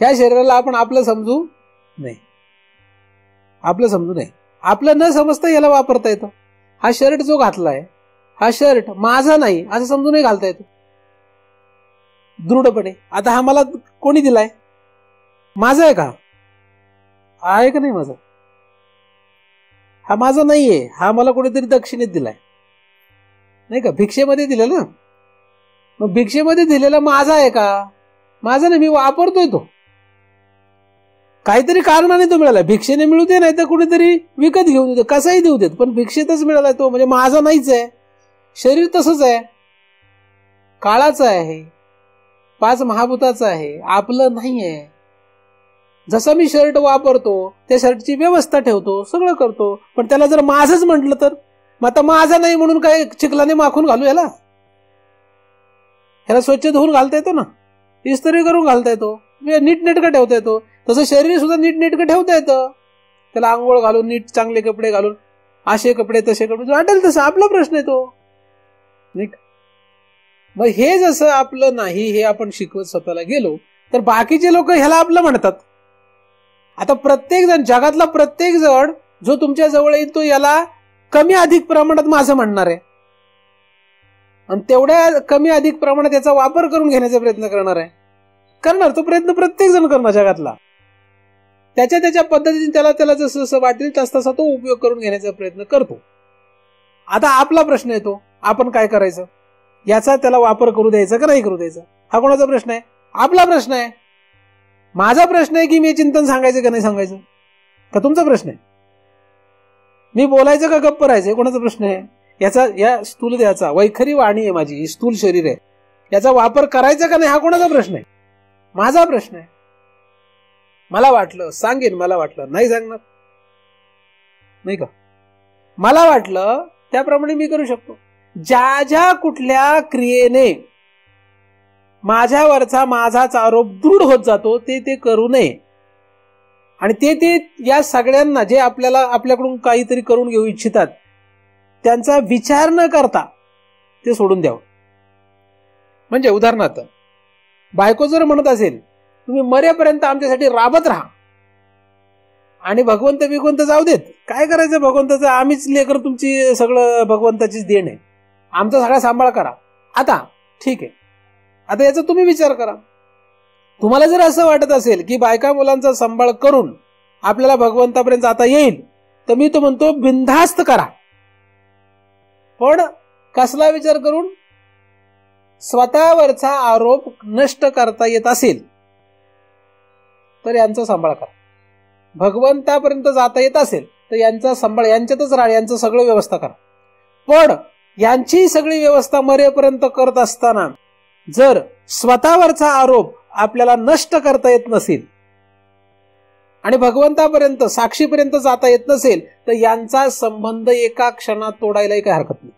ह्या शरीराला आपण आपलं समजू नाही. आपलं न समजता याला वापरता येतं. हा शर्ट जो घातलाय, हा शर्ट माझा नाही असं समजूनही घालता येतो दृढपणे. आता हा मला कोणी दिलाय? माझा आहे का? आहे का नाही माझा? हा माझा नाहीये, हा मला कोणीतरी दक्षिणेत दिलाय. नाही का, भिक्षेमध्ये दिलं ना. मग भिक्षेमध्ये दिलेला माझा आहे का? माझा नाही, मी वापरतोय तो. काहीतरी कारणाने तो मिळाला. भिक्षेने मिळू दे, नाही तर कुणीतरी विकत घेऊन दे, कसाही देऊ देत, पण भिक्षेतच मिळाला तो, म्हणजे माझा नाहीच आहे. शरीर तसंच आहे, काळाचं आहे, 5 महाभूताचं आहे, आपलं नाही आहे. जसा मी शर्ट वापरतो, त्या शर्टची व्यवस्था ठेवतो, सगळं करतो, पण त्याला जर माझंच म्हटलं तर मग आता माझा नाही म्हणून काय चिखलाने माखून घालू याला? ह्याला स्वच्छ धुवून घालता येतो ना, इस्त्री करून घालता येतो, नीटनेटकं ठेवता येतो. तसं शरीर सुद्धा नीटनेटकं ठेवता येतं. त्याला आंघोळ घालून, नीट चांगले कपडे घालून, असे कपडे तसे कपडे वाटेल तसं, आपला प्रश्न येतो नाही. मग हे जसं आपलं नाही हे आपण शिकवत स्वतःला गेलो तर बाकीचे लोक ह्याला आपलं म्हणतात. आता प्रत्येक जण, जगातला प्रत्येक जण जो तुमच्या जवळ येईल तो याला कमी अधिक प्रमाणात माझं म्हणणार आहे, आणि तेवढ्या कमी अधिक प्रमाणात याचा वापर करून घेण्याचा प्रयत्न करणार आहे. करणार तो प्रयत्न प्रत्येक जण करणार जगातला. त्याच्या त्याच्या पद्धतीने त्याला जसं जसं वाटेल तसा तो उपयोग करून घेण्याचा प्रयत्न करतो. आता आपला प्रश्न येतो, आपण काय करायचं? याचा त्याला वापर करू द्यायचा का नाही करू द्यायचा? हा कोणाचा प्रश्न आहे? आपला प्रश्न आहे. माझा प्रश्न आहे की मी चिंतन सांगायचं का नाही सांगायचं, का तुमचा प्रश्न आहे? मी बोलायचं का गप्प राहायचं, कोणाचा प्रश्न आहे? याचा, या स्थूल देहाचा, वैखरी वाणी आहे माझी, स्थूल शरीर आहे, याचा वापर करायचा का नाही हा कोणाचा प्रश्न आहे? माझा प्रश्न आहे. मला वाटलं सांगेन, मला वाटलं नाही सांगणार, नाही का? मला वाटलं त्याप्रमाणे मी करू शकतो. ज्या ज्या कुठल्या क्रियेने माझ्यावरचा माझाच आरोप दृढ होत जातो ते ते करू नये, आणि ते या सगळ्यांना जे आपल्याकडून काहीतरी करून घेऊ इच्छितात त्यांचा विचार न करता ते सोडून द्यावं. म्हणजे उदाहरणार्थ बायको जर म्हणत असेल तुम्ही मरेपर्यंत आमच्यासाठी राबत राहा, आणि भगवंत जाऊ देत, काय करायचं भगवंताचं, आम्हीच लेकर तुमची सगळं भगवंताचीच देण आहे, आमचा सगळा सांभाळ करा. आता ठीक आहे, आता याचा तुम्ही विचार करा. तुम्हाला जर असं वाटत असेल की बायका मुलांचा सांभाळ करून आपल्याला भगवंतापर्यंत जाता येईल तर मी तो म्हणतो बिनधास्त करा, पण कसला विचार करून? स्वतःवरचा आरोप नष्ट करता येत असेल तर यांचा सांभाळ करा. भगवंतापर्यंत जाता येत असेल तर यांचा सांभाळ, यांच्यातच राहा, यांचं सगळं व्यवस्था करा. पण यांची सगळी व्यवस्था मरेपर्यंत करत असताना जर स्वतःवरचा आरोप आपल्याला नष्ट करता येत नसेल आणि भगवंतापर्यंत, साक्षीपर्यंत जाता येत नसेल तर यांचा संबंध एका क्षणात तोडायलाही काही हरकत नाही.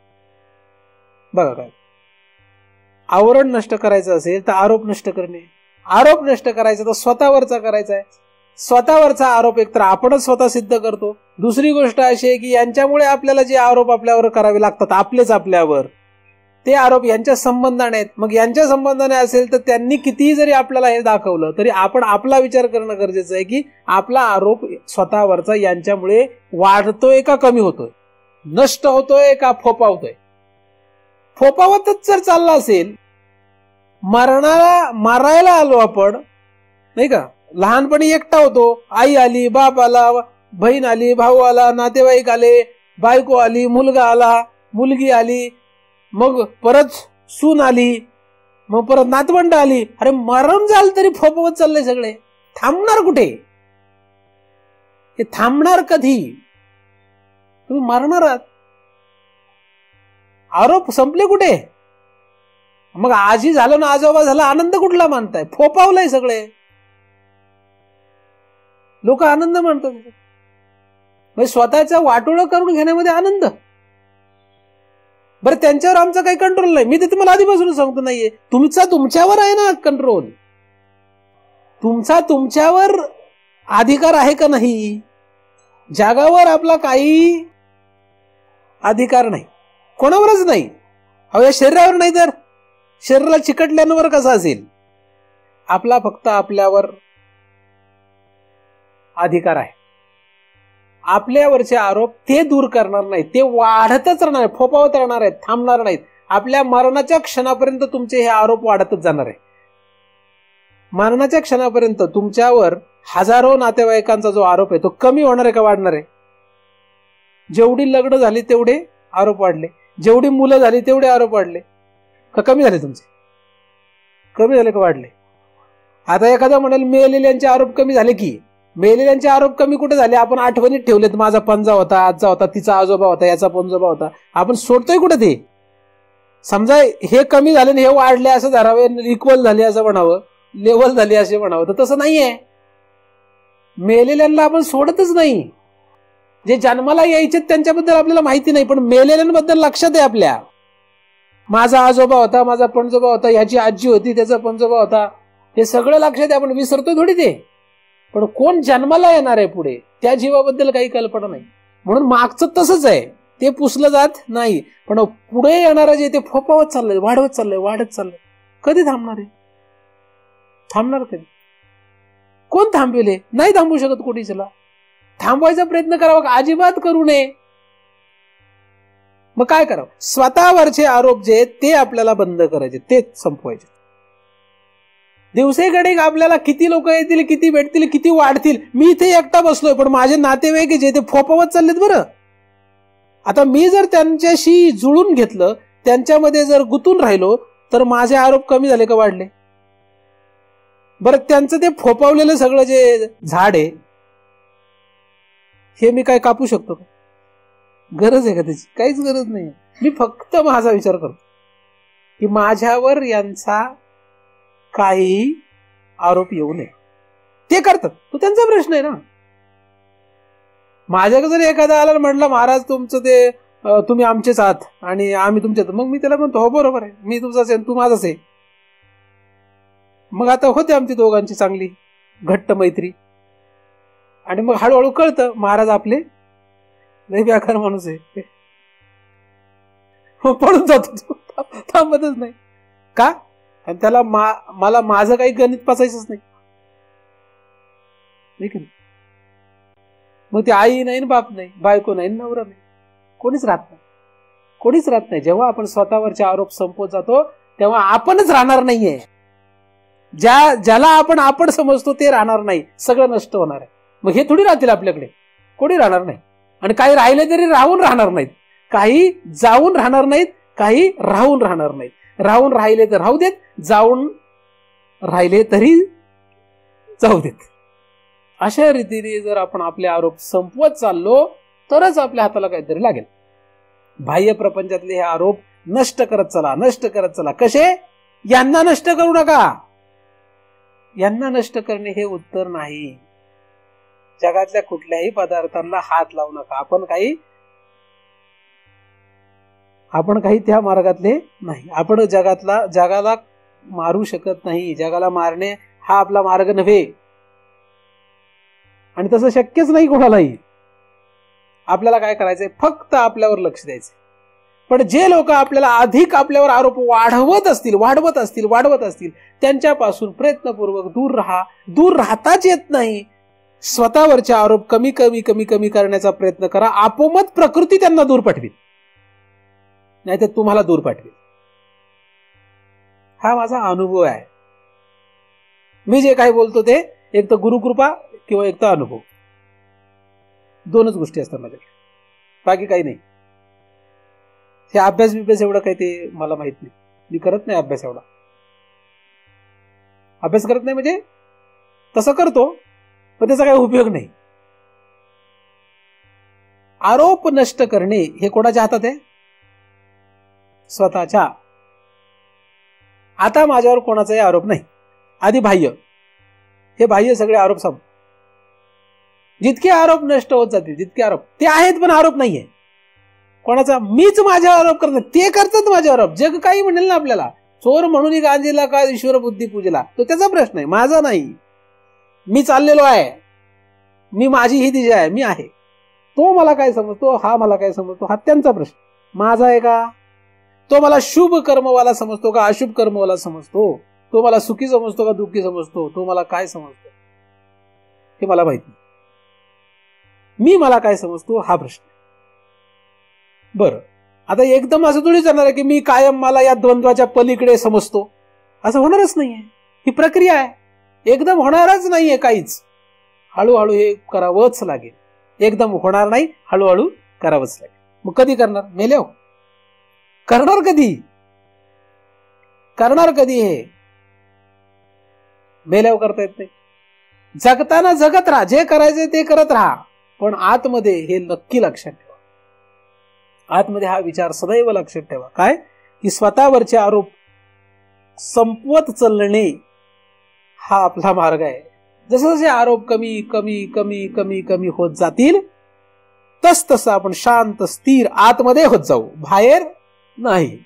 बघा काय, आवरण नष्ट करायचं असेल तर आरोप नष्ट करणे, आरोप नष्ट करायचा तर स्वतःवरचा करायचा आहे. स्वतःवरचा आरोप एकतर आपणच स्वतः सिद्ध करतो. दुसरी गोष्ट अशी आहे की यांच्यामुळे आपल्याला जे आरोप आपल्यावर करावे लागतात, आपलेच आपल्यावर, ते आरोप यांच्या संबंधाने आहेत. मग यांच्या संबंधाने असेल तर त्यांनी कितीही जरी आपल्याला हे दाखवलं तरी आपण आपला विचार करणं गरजेचं आहे की आपला आरोप स्वतःवरचा यांच्यामुळे वाढतोय का कमी होतोय, नष्ट होतोय का फोपावतोय. फोपावतच जर चालला असेल, मारायला आलो आपण, नाही का, लहानपणी एकटा होतो, आई आली, बाप आला, बहीण आली, भाऊ आला, नातेवाईक आले, बायको आली, मुलगा आला, मुलगी आली, मग परत सून आली, मग परत नातवंड आली. अरे मरण झालं तरी फोपवत चाललंय सगळे. थांबणार कुठे? हे थांबणार कधी? तुम्ही मरणार आहात. आरोप संपले कुठे? मग आजी झालं ना आजोबा झाला, आनंद कुठला मानताय? फोपावलंय सगळे लोक, आनंद मानतात. म्हणजे स्वतःच्या वाटोळं करून घेण्यामध्ये आनंद. बरं, त्यांच्यावर आमचा काही कंट्रोल नाही. मी तर तुम्हाला आधीपासून सांगतो नाहीये. तुमच्यावर आहे ना कंट्रोल. तुमच्यावर अधिकार आहे का नाही? जगावर आपला काही अधिकार नाही, कोणावरच नाही. अहो, या शरीरावर नाही तर शरीराला चिकटल्यावर कसं असेल? आपला फक्त आपल्यावर अधिकार आहे. आपल्यावरचे आरोप ते दूर करणार नाहीत, ते वाढतच राहणार, फोपावत राहणार आहेत, थांबणार नाहीत. आपल्या मरणाच्या क्षणापर्यंत तुमचे हे आरोप वाढतच जाणार आहे. मरणाच्या क्षणापर्यंत तुमच्यावर हजारो नातेवाईकांचा जो आरोप आहे तो कमी होणार आहे का वाढणार आहे? जेवढी लग्न झाली तेवढे आरोप वाढले, जेवढी मुलं झाली तेवढे आरोप वाढले का कमी झाले? तुमचे कमी झाले का वाढले? आता एखादा म्हणेल मेलेल्यांचे आरोप कमी झाले की. मेलेल्यांचे आरोप कमी कुठे झाले? आपण आठवणीत ठेवलेत. माझा पंजा होता, आजचा होता, तिचा आजोबा होता, याचा पंजोबा होता. आपण सोडतोय कुठे ते? समजा हे कमी झाले आणि हे वाढले असं धरावं, इक्वल झाले असं म्हणावं, लेवल झाली असे म्हणावं, तर तसं नाहीये. मेलेल्यांना आपण सोडतच नाही. जे जन्माला यायचे त्यांच्याबद्दल आपल्याला माहिती नाही, पण मेलेल्यांबद्दल लक्षात आहे आपल्या. माझा आजोबा होता, माझा पणजोबा होता, ह्याची आजी होती, त्याचा पणजोबा होता, हे सगळं लक्षात आहे. आपण विसरतो थोडी ते. पण कोण जन्माला येणार आहे पुढे त्या जीवाबद्दल काही कल्पना नाही. म्हणून मागचं तसंच आहे, ते पुसलं जात नाही. पण पुढे येणारं जे ते फोपावत चाललंय, वाढवत चाललंय, वाढत चाललंय. कधी थांबणार आहे? थांबणार कधी? कोण थांबविले? नाही थांबू शकत कोणी. चला थांबवायचा प्रयत्न करावा का? अजिबात करू नये. मग काय करावं? स्वतःवरचे आरोप जे ते आपल्याला बंद करायचे, ते संपवायचे. दिवसेकडे आपल्याला किती लोक येतील, किती भेटतील, किती वाढतील. मी इथे एकटा बसलोय, पण माझे नातेवाईक जे ते फोपावत चाललेत बरं. आता मी जर त्यांच्याशी जुळून घेतलं, त्यांच्यामध्ये जर गुंतून राहिलो, तर माझे आरोप कमी झाले का वाढले? बरं, त्यांचं ते फोपावलेलं सगळं जे झाड आहे, हे मी काय कापू शकतो का? गरज आहे का त्याची? काहीच गरज नाही. मी फक्त माझा विचार करतो की माझ्यावर यांचा काही आरोप येऊ नये. ते करतात, तो त्यांचा प्रश्न आहे ना. माझ्याकडे जर एखादा आला म्हटलं, महाराज तुमचं ते तुम्ही आमचेच आहात आणि आम्ही तुमचे, मग मी त्याला म्हणतो, हो बरोबर आहे, मी तुमचाच आहे, तू माझाच आहे. मग आता होते आमची दोघांची चांगली घट्ट मैत्री. आणि मग हळूहळू कळतं महाराज आपले लय व्याकार माणूस आहे. पळून जातो, थांबतच नाही का? आणि त्याला मला माझं काही गणित पचायचंच नाही. मग ती आई नाही, बाप नाही, बायको नाही, नवरा नाही, कोणीच राहत नाही. कोणीच राहत नाही. जेव्हा आपण स्वतःवरचे आरोप संपवत जातो तेव्हा आपणच राहणार नाहीये. ज्याला आपण समजतो ते राहणार नाही, सगळं नष्ट होणार आहे. मग हे थोडी राहतील आपल्याकडे, कोणी राहणार नाही. आणि काही राहिले तरी राहून राहणार नाहीत, काही जाऊन राहणार नाहीत, काही राहून राहणार नाहीत. राहून राहिले तर राहू देत, जाऊन राहिले तरी जाऊ देत. अशा रीतीने जर आपण आपले आरोप संपवत चाललो तरच आपल्या हाताला काहीतरी लागेल. बाह्य प्रपंचातले हे आरोप नष्ट करत चला, नष्ट करत चला. कसे? यांना नष्ट करू नका. यांना नष्ट करणे हे उत्तर नाही. जगातल्या कुठल्याही पदार्थांना हात लावू नका. आपण काही त्या मार्गातले नाही. आपण जगाला मारू शकत नाही. जगाला मारणे हा आपला मार्ग नव्हे, आणि तसं शक्यच नाही कोणालाही. आपल्याला काय करायचंय? फक्त आपल्यावर लक्ष द्यायचं. पण जे लोक आपल्याला अधिक आपल्यावर आरोप वाढवत असतील त्यांच्यापासून प्रयत्नपूर्वक दूर राहा. दूर राहताच येत नाही. स्वतःवरचे आरोप कमी करण्याचा प्रयत्न करा. आपोमत प्रकृती त्यांना दूर पाठवील, नाहीतर तुम्हाला दूर पाठवेल. हा माझा अनुभव आहे. मी जे काही बोलतो ते एक तर गुरुकृपा किंवा एक तर अनुभव, दोनच गोष्टी असतात माझ्याकडे, बाकी काही नाही. हे अभ्यास एवढं काही ते मला माहित नाही. मी करत नाही अभ्यास. एवढा अभ्यास करत नाही म्हणजे तसं करतो, पण त्याचा काही उपयोग नाही. आरोप नष्ट करणे हे कोणाच्या हातात आहे? स्वतःच्या. आता माझ्यावर कोणाचाही आरोप नाही. आधी बाह्य, हे बाह्य सगळे आरोप संप. जितके आरोप नष्ट होत जातील, जितके आरोप ते आहेत पण आरोप नाहीये कोणाचा. मीच माझ्यावर आरोप करतो, ते करतात माझ्यावर आरोप. जग काही म्हणेल ना आपल्याला, चोर म्हणून गांजीला का ईश्वर बुद्धी पूजला, तो त्याचा प्रश्न आहे, माझा नाही. मी चाललेलो आहे, मी माझी ही दिशा आहे, मी आहे. तो मला काय समजतो, हा मला काय समजतो, हा त्यांचा प्रश्न. माझा आहे का? तो मला शुभ कर्मवाला समजतो का अशुभ कर्मवाला समजतो? तो मला सुखी समजतो का दुःखी समजतो? तो मला काय समजतो हे मला माहित नाही. मी मला काय समजतो हा प्रश्न. बरं, आता एकदम असं थोडी जाणार आहे की मी कायम मला या द्वंद्वाच्या पलीकडे समजतो, असं होणारच नाहीये. ही प्रक्रिया आहे, एकदम होणारच नाहीये काहीच. हळूहळू हे करावंच लागेल. एकदम होणार नाही, हळूहळू करावंच लागेल. मग कधी करणार? मेल्यावर? करणार कधी? करणार कधी? हे मेल्यावर करता येत नाही. जगताना जगत राहा, जे करायचे ते करत राहा, पण आतमध्ये हे नक्की लक्षात ठेवा. आतमध्ये हा विचार सदैव लक्षात ठेवा, काय की स्वतःवरचे आरोप संपवत चालणे हा आपला मार्ग आहे. जसे जसे आरोप कमी कमी कमी कमी कमी होत जातील तस तसं आपण शांत स्थिर आतमध्ये होत जाऊ, बाहेर नाही.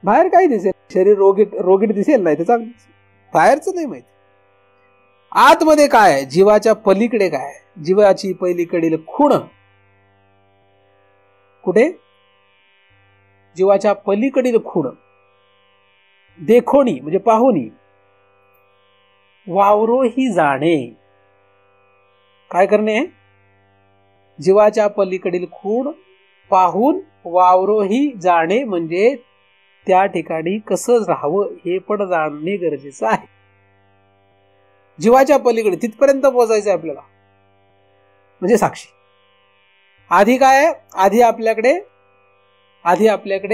बाहेर काय दिसेल? शरीर रोगीट दिसेल, नाही तर चांगलं, बाहेरच नाही माहिती. आतमध्ये काय, जीवाच्या पलीकडे काय, जीवाची पलीकडील खूण कुठे? जीवाच्या पलीकडील खूण, देखोनी म्हणजे पाहुनी, वावरोही जाणे. काय करणे? जीवाच्या पलीकडील खूण पाहून वावरोही जाणे, म्हणजे त्या ठिकाणी कसं राहावं हे पण जाणणे गरजेचं आहे. जीवाच्या पलीकडे तिथपर्यंत पोहोचायचं आहे आपल्याला, म्हणजे साक्षी. आधी काय? आधी आपल्याकडे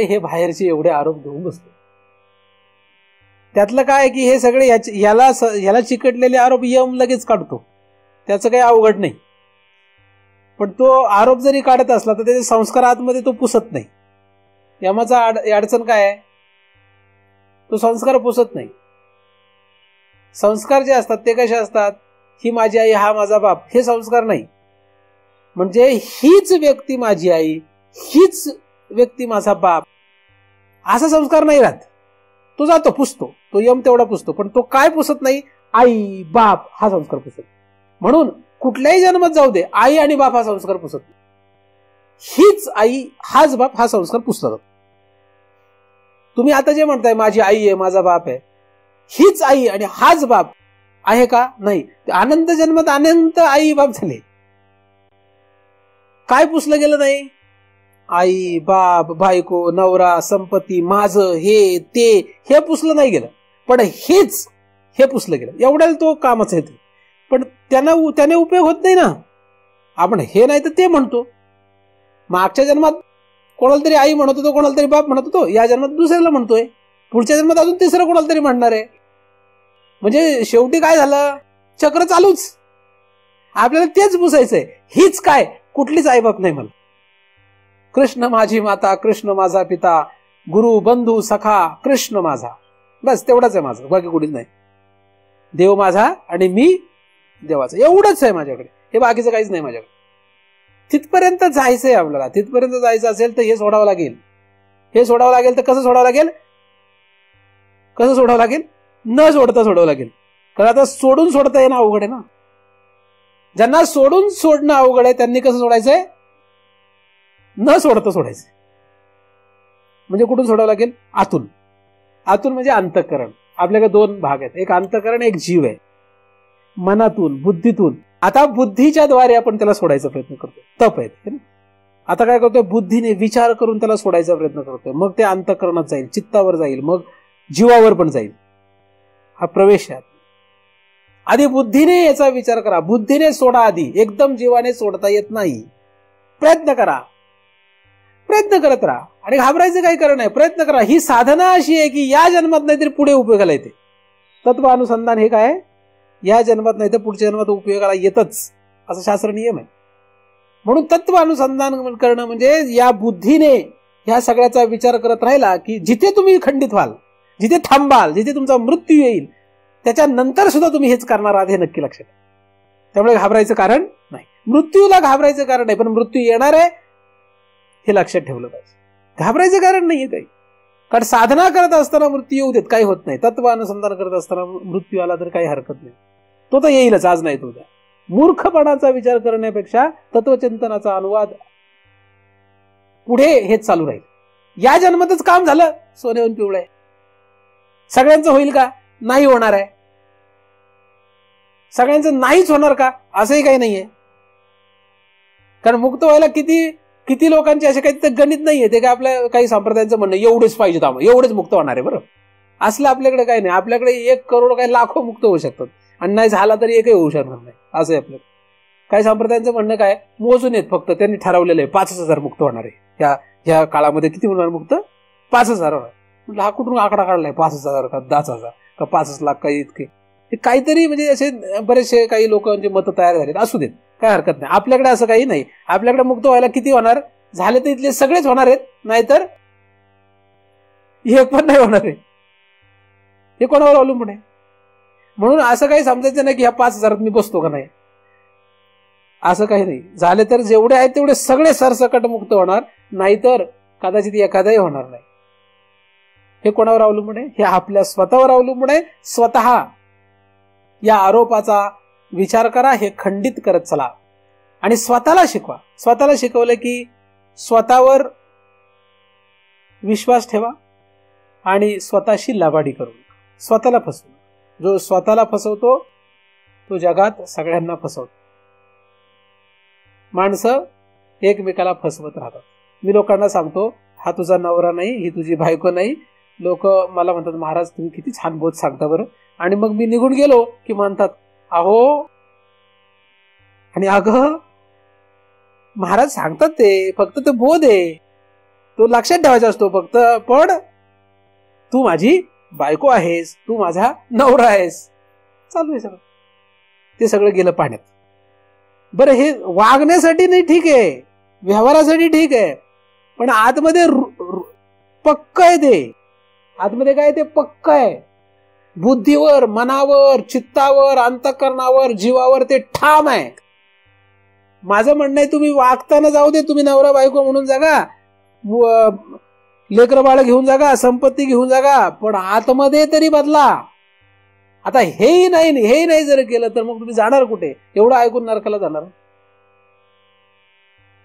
हे बाहेरचे एवढे आरोप घेऊन बसतो. त्यातलं काय की हे सगळे याला चिकटलेले आरोप यम लगेच काढतो, त्याचं काही अवघड नाही. पण तो आरोप जरी काढत असला तर त्याचे संस्कार आतमध्ये तो पुसत नाही. यमाचा अडचण काय आहे? तो संस्कार पुसत नाही. संस्कार जे असतात ते कसे असतात? ही माझी आई, हा माझा बाप, हे संस्कार नाही. म्हणजे हीच व्यक्ती माझी आई, हीच व्यक्ती माझा बाप, असा संस्कार नाही राहत. तो जातो, पुसतो, तो यम तेवढा पुसतो, पण तो काय पुसत नाही? आई बाप हा संस्कार पुसत. म्हणून कुठल्याही जन्मात जाऊ दे, आई आणि बाप हा संस्कार पुसत नाही. हीच आई, हाच बाप हा संस्कार पुसला जातो. तुम्ही आता जे म्हणताय माझी आई आहे, माझा बाप आहे, हीच आई आणि हाच बाप आहे का? नाही. अनंत जन्मात अनंत आई बाप झाले, काय पुसलं गेलं नाही? आई बाप, बायको, नवरा, संपत्ती, माझं, हे ते, हे पुसलं नाही गेलं, पण हे पुसलं गेलं. एवढ्याला तो कामच आहे. पण त्याने उपयोग होत नाही ना. आपण हे नाही तर ते म्हणतो. मागच्या जन्मात कोणाला तरी आई म्हणत होतो, कोणाला तरी बाप म्हणत होतो, या जन्मात दुसऱ्याला म्हणतोय, पुढच्या जन्मात अजून तिसरं कोणाला तरी म्हणणार आहे. म्हणजे शेवटी काय झालं? चक्र चालूच. आपल्याला तेच पुसायचंय. हीच काय? कुठलीच आई बाप नाही मला. कृष्ण माझी माता, कृष्ण माझा पिता, गुरु बंधू सखा, कृष्ण माझा, बस तेवढाच आहे माझं, बाकी कुठेच नाही. देव माझा आणि मी देवाचं, एवढंच आहे माझ्याकडे, हे बाकीचं काहीच नाही माझ्याकडे. तिथपर्यंत जायचंय आपल्याला. तिथपर्यंत जायचं असेल तर हे सोडावं लागेल. हे सोडावं लागेल तर कसं सोडावं लागेल? कसं सोडावं लागेल? न सोडता सोडावं लागेल. कारण आता सोडून सोडता येणं अवघड आहे ना. ज्यांना सोडून सोडणं अवघड आहे त्यांनी कसं सोडायचंय? न सोडता सोडायचं. म्हणजे कुठून सोडावं लागेल? आतून. आतून म्हणजे अंतःकरण. आपल्याकडे दोन भाग आहेत, एक अंतःकरण, एक जीव आहे. मनातून, बुद्धीतून. आता बुद्धीच्या द्वारे आपण त्याला सोडायचा प्रयत्न करतो, तप आहे. आता काय करतोय? बुद्धीने विचार करून त्याला सोडायचा प्रयत्न करतोय. मग ते अंतःकरणात जाईल, चित्तावर जाईल, मग जीवावर पण जाईल. हा प्रवेश आहे. आधी बुद्धीने याचा विचार करा, बुद्धीने सोडा. आधी एकदम जीवाने सोडता येत नाही. प्रयत्न करा, प्रयत्न करत राहा आणि घाबरायचं काही कारण नाही. प्रयत्न करा. ही साधना अशी आहे की या जन्मात नाहीतरी पुढे उपयोगाला येते. तत्व अनुसंधान हे काय? या जन्मात नाही तर पुढच्या जन्मात उपयोगाला येतच, असा शास्त्र नियम आहे. म्हणून तत्व अनुसंधान करणं म्हणजे या बुद्धीने ह्या सगळ्याचा विचार करत राहिला की जिथे तुम्ही खंडित व्हाल, जिथे थांबाल, जिथे तुमचा मृत्यू येईल, त्याच्यानंतर सुद्धा तुम्ही हेच करणार आहात हे नक्की लक्षात. त्यामुळे घाबरायचं कारण नाही. मृत्यूला घाबरायचं कारण नाही, पण मृत्यू येणार आहे हे लक्षात ठेवलं पाहिजे. घाबरायचं कारण नाहीये काही. कारण साधना करत असताना मृत्यू येऊ देत, काही होत नाही. तत्व अनुसंधान करत असताना मृत्यू आला तर काही हरकत नाही. तो तर येईलच, आज नाही तो उद्या. मूर्खपणाचा विचार करण्यापेक्षा तत्वचिंतनाचा अनुवाद पुढे हेच चालू राहील. या जन्मातच काम झालं, सोन्याहून पिवळं आहे. सगळ्यांचं होईल का? नाही होणार आहे. सगळ्यांचं नाहीच होणार का? असंही काही नाहीये. कारण मुक्त व्हायला किती लोकांचे असे काही गणित नाहीये. ते काय आपल्या काही संप्रदायांचं म्हणणं एवढेच पाहिजे, एवढेच मुक्त होणार आहे. बरं, असलं आपल्याकडे काही नाही. आपल्याकडे 1 करोड काही लाखो मुक्त होऊ शकतात आणि नाही झाला तरी एकही होऊ शकणार नाही, असं आहे आपल्याकडे. काही संप्रदायांचं म्हणणं काय? मोजून येत फक्त त्यांनी ठरवलेलं आहे 5,000 मुक्त होणार आहे. ह्या काळामध्ये किती होणार मुक्त? 5,000 होणार. म्हटलं हा कुठून आकडा काढलाय 5,000 का 10,000 का 5 लाख काही इतके? हे काहीतरी म्हणजे असे बरेचसे काही लोकांचे मतं तयार झालेत. असू देत, काय हरकत नाही. आपल्याकडे असं काही नाही. आपल्याकडे मुक्त व्हायला किती होणार? झाले तर इथले सगळेच होणार आहेत, नाहीतर एक पण नाही होणार आहे. हे कोणावर अवलंबून आहे? म्हणून असं काही समजायचं नाही की ह्या 5,000 मी बसतो का नाही, असं काही नाही. झाले तर जेवढे आहेत तेवढे सगळे सरसकट मुक्त होणार, नाहीतर कदाचित एखादाही होणार नाही. हे कोणावर अवलंबून आहे? हे आपल्या स्वतःवर अवलंबून आहे. स्वतः या आरोपाचा विचार करा, हे खंडित करत चला आणि स्वतःला शिकवा. स्वतःला शिकवलं की स्वतःवर विश्वास ठेवा आणि स्वतःशी लबाडी करू नका. स्वतःला फसवू. जो स्वतःला फसवतो तो जगात सगळ्यांना फसवतो. माणसं एकमेकाला फसवत राहतात. मी लोकांना सांगतो, हा तुझा नवरा नाही, ही तुझी बायको नाही. लोक मला म्हणतात, महाराज तुम्ही किती छान बोध सांगता बरं. आणि मग मी निघून गेलो की म्हणतात, अहो आणि अगं महाराज सांगतात ते फक्त ते बोध आहे, तो लक्षात ठेवायचा असतो फक्त. पण तू माझी बायको आहेस, तू माझा नवरा आहेस. चालू आहे सगळं. ते सगळं गेलं पाण्यात. बरं, हे वागण्यासाठी नाही, ठीक आहे, व्यवहारासाठी ठीक आहे, पण आतमध्ये पक्क आहे. ते आतमध्ये काय? ते पक्क आहे. बुद्धीवर, मनावर, चित्तावर, अंतःकरणावर, जीवावर ते ठाम आहे. माझं म्हणणं आहे, तुम्ही वागताना जाऊ दे, तुम्ही नवरा बायको म्हणून जागा, लेकरं बाळ घेऊन जागा, संपत्ती घेऊन जागा, पण आतमध्ये तरी बदला. आता हेही नाही जर केलं तर मग तुम्ही जाणार कुठे? एवढं ऐकून नरकाला जाणार.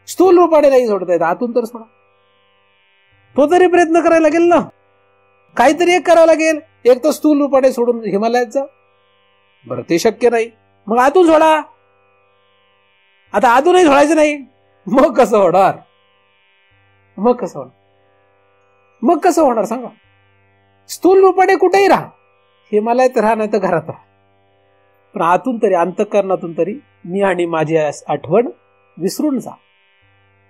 स्थूल रूपाने नाही सोडता येत, आतून तर सोडा. तो तरी प्रयत्न करायला लागेल ना, काहीतरी एक करावं लागेल. एक तर स्थूल रूपाने सोडून हिमालयात जा, बरं ते शक्य नाही, मग आतून सोडा. आता आतूनही सोडायचं नाही, मग कसं होणार? मग कसं होणार सांगा? स्थूल रूपाने कुठेही राहा, हिमालयात राहा नाही तर घरात राहा, पण आतून तरी, अंतःकरणातून तरी मी आणि माझी आठवण विसरून जा.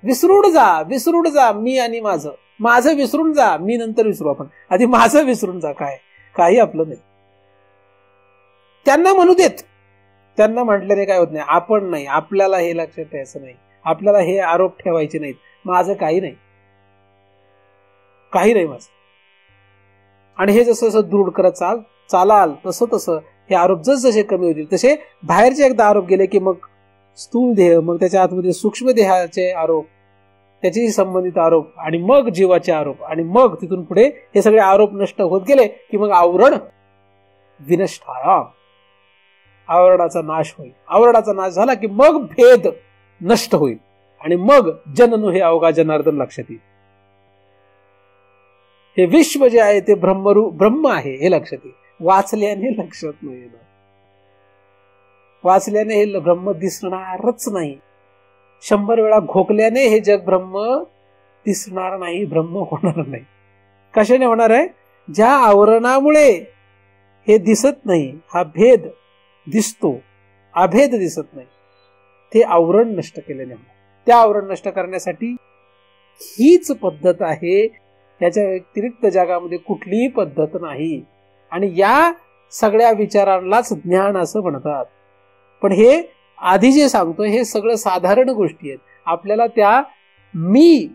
विसरून जा मी आणि माझं विसरून जा. मी नंतर विसरू, आपण आधी माझं विसरून जा. काही आपलं नाही. त्यांना म्हणू देत, त्यांना म्हटल्याने काय होत नाही. आपण नाही, आपल्याला हे लक्षात ठेवायचं नाही, आपल्याला हे आरोप ठेवायचे नाहीत. माझं काही नाही माझं. आणि हे जसं जसं दृढ करत चालाल तसं हे आरोप जसे कमी होतील तसे बाहेरचे एकदा आरोप गेले की मग स्थूल देह, मग त्याच्या आतमध्ये सूक्ष्म देहाचे आरोप, त्याच्याशी संबंधित आरोप, आणि मग जीवाचे आरोप, आणि मग तिथून पुढे हे सगळे आरोप नष्ट होत गेले की मग आवरण विनष्टायाम, आवरणाचा नाश होईल. आवरणाचा नाश झाला की मग भेद नष्ट होईल आणि मग जननु हे अवघा जनार्दन लक्षात येईल. हे विश्व जे आहे ते ब्रह्म आहे हे लक्षात येईल. वाचल्याने लक्षात नाही येणार. वाचल्याने हे ब्रह्म दिसणारच नाही. 100 वेळा घोकल्याने हे जग ब्रह्म दिसणार नाही, ब्रह्म होणार नाही. कशाने होणार आहे? ज्या आवरणामुळे हे दिसत नाही, हा भेद दिसतो, अभेद दिसत नाही, ते आवरण नष्ट केल्याने होणार. त्या आवरण नष्ट करण्यासाठी हीच पद्धत आहे, याच्या व्यतिरिक्त जगामध्ये कुठलीही पद्धत नाही. आणि या सगळ्या विचारांनाच ज्ञान असं म्हणतात. पण हे आधी जे सांगतो हे सगळं साधारण गोष्टी आहेत. आपल्याला त्या मी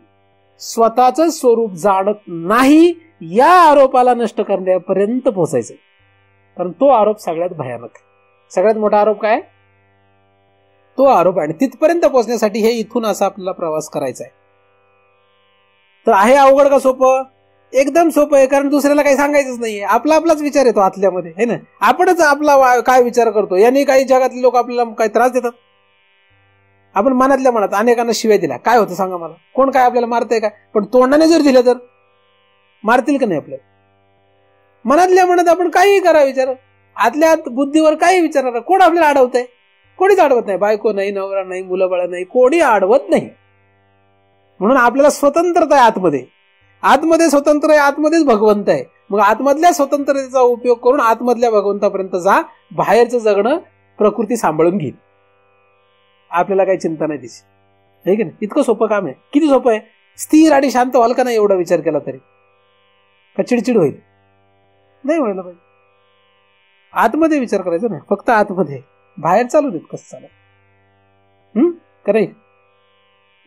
स्वतःच स्वरूप जाणत नाही या आरोपाला नष्ट करण्यापर्यंत पोहोचायचंय. कारण तो आरोप सगळ्यात भयानक आहे. सगळ्यात मोठा आरोप काय? तो आरोप आहे. आणि तिथपर्यंत पोहोचण्यासाठी हे इथून असा आपल्याला प्रवास करायचा आहे. तर आहे अवघड का सोपं? एकदम सोपं आहे. कारण दुसऱ्याला काही सांगायचंच नाहीये. आपलाच विचार येतो आतल्यामध्ये, है ना. आपणच आपला काय विचार करतो. यांनी काही जगातले लोक आपल्याला काही त्रास देतात. आपण मनातल्या मनात अनेकांना शिव्या दिल्या, काय होतं सांगा मला? कोण काय आपल्याला मारतंय का? पण तोंडाने जर दिलं तर मारतील का नाही आपल्याला? मनातल्या मनात आपण काही करा विचार, आतल्या आत बुद्धीवर काही विचार करा, कोण आपल्याला अडवतंय? कोणीच अडवत नाही. बायको नाही, नवरा नाही, मुलं बाळ नाही, कोणी अडवत नाही. म्हणून आपल्याला स्वतंत्रता आहे. आतमध्ये स्वतंत्र आहे, आतमध्येच भगवंत आहे. मग आतमधल्या स्वतंत्रतेचा उपयोग करून आतमधल्या भगवंतापर्यंत जा. बाहेरचं जगणं प्रकृती सांभाळून घेईल. आपल्याला काही चिंता नाही दिसत, आहे की नाही? इतकं सोपं काम आहे. किती सोपं आहे. स्थिर आणि शांत व्हाल का नाही एवढा विचार केला तरी? का चिडचिड होईल? नाही व्हायला पाहिजे. आतमध्ये विचार करायचा ना, फक्त आतमध्ये. बाहेर चालू देत कसं चालू. करे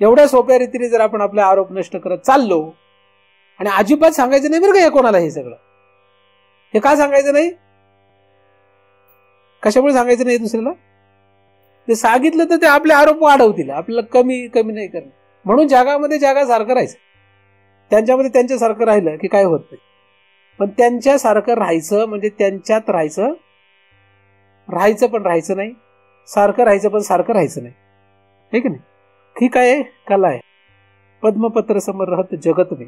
एवढ्या सोप्या रीतीने जर आपण आपले आरोप नष्ट करत चाललो, आणि अजिबात सांगायचं नाही बरं का हे कोणाला, हे सगळं हे का सांगायचं नाही? कशामुळे सांगायचं नाही दुसऱ्याला? ते सांगितलं तर ते आपले आरोप वाढवतील, आपल्याला कमी कमी नाही करणार. म्हणून जगामध्ये जगासारखं राहायचं, त्यांच्यामध्ये त्यांच्यासारखं राहिलं की काय होत नाही. पण त्यांच्यासारखं राहायचं म्हणजे त्यांच्यात राहायचं, राहायचं पण राहायचं नाही, सारखं राहायचं पण सारखं राहायचं नाही. हे की नाही? ही काय कला आहे. पद्मपत्र समर रहत जगत में.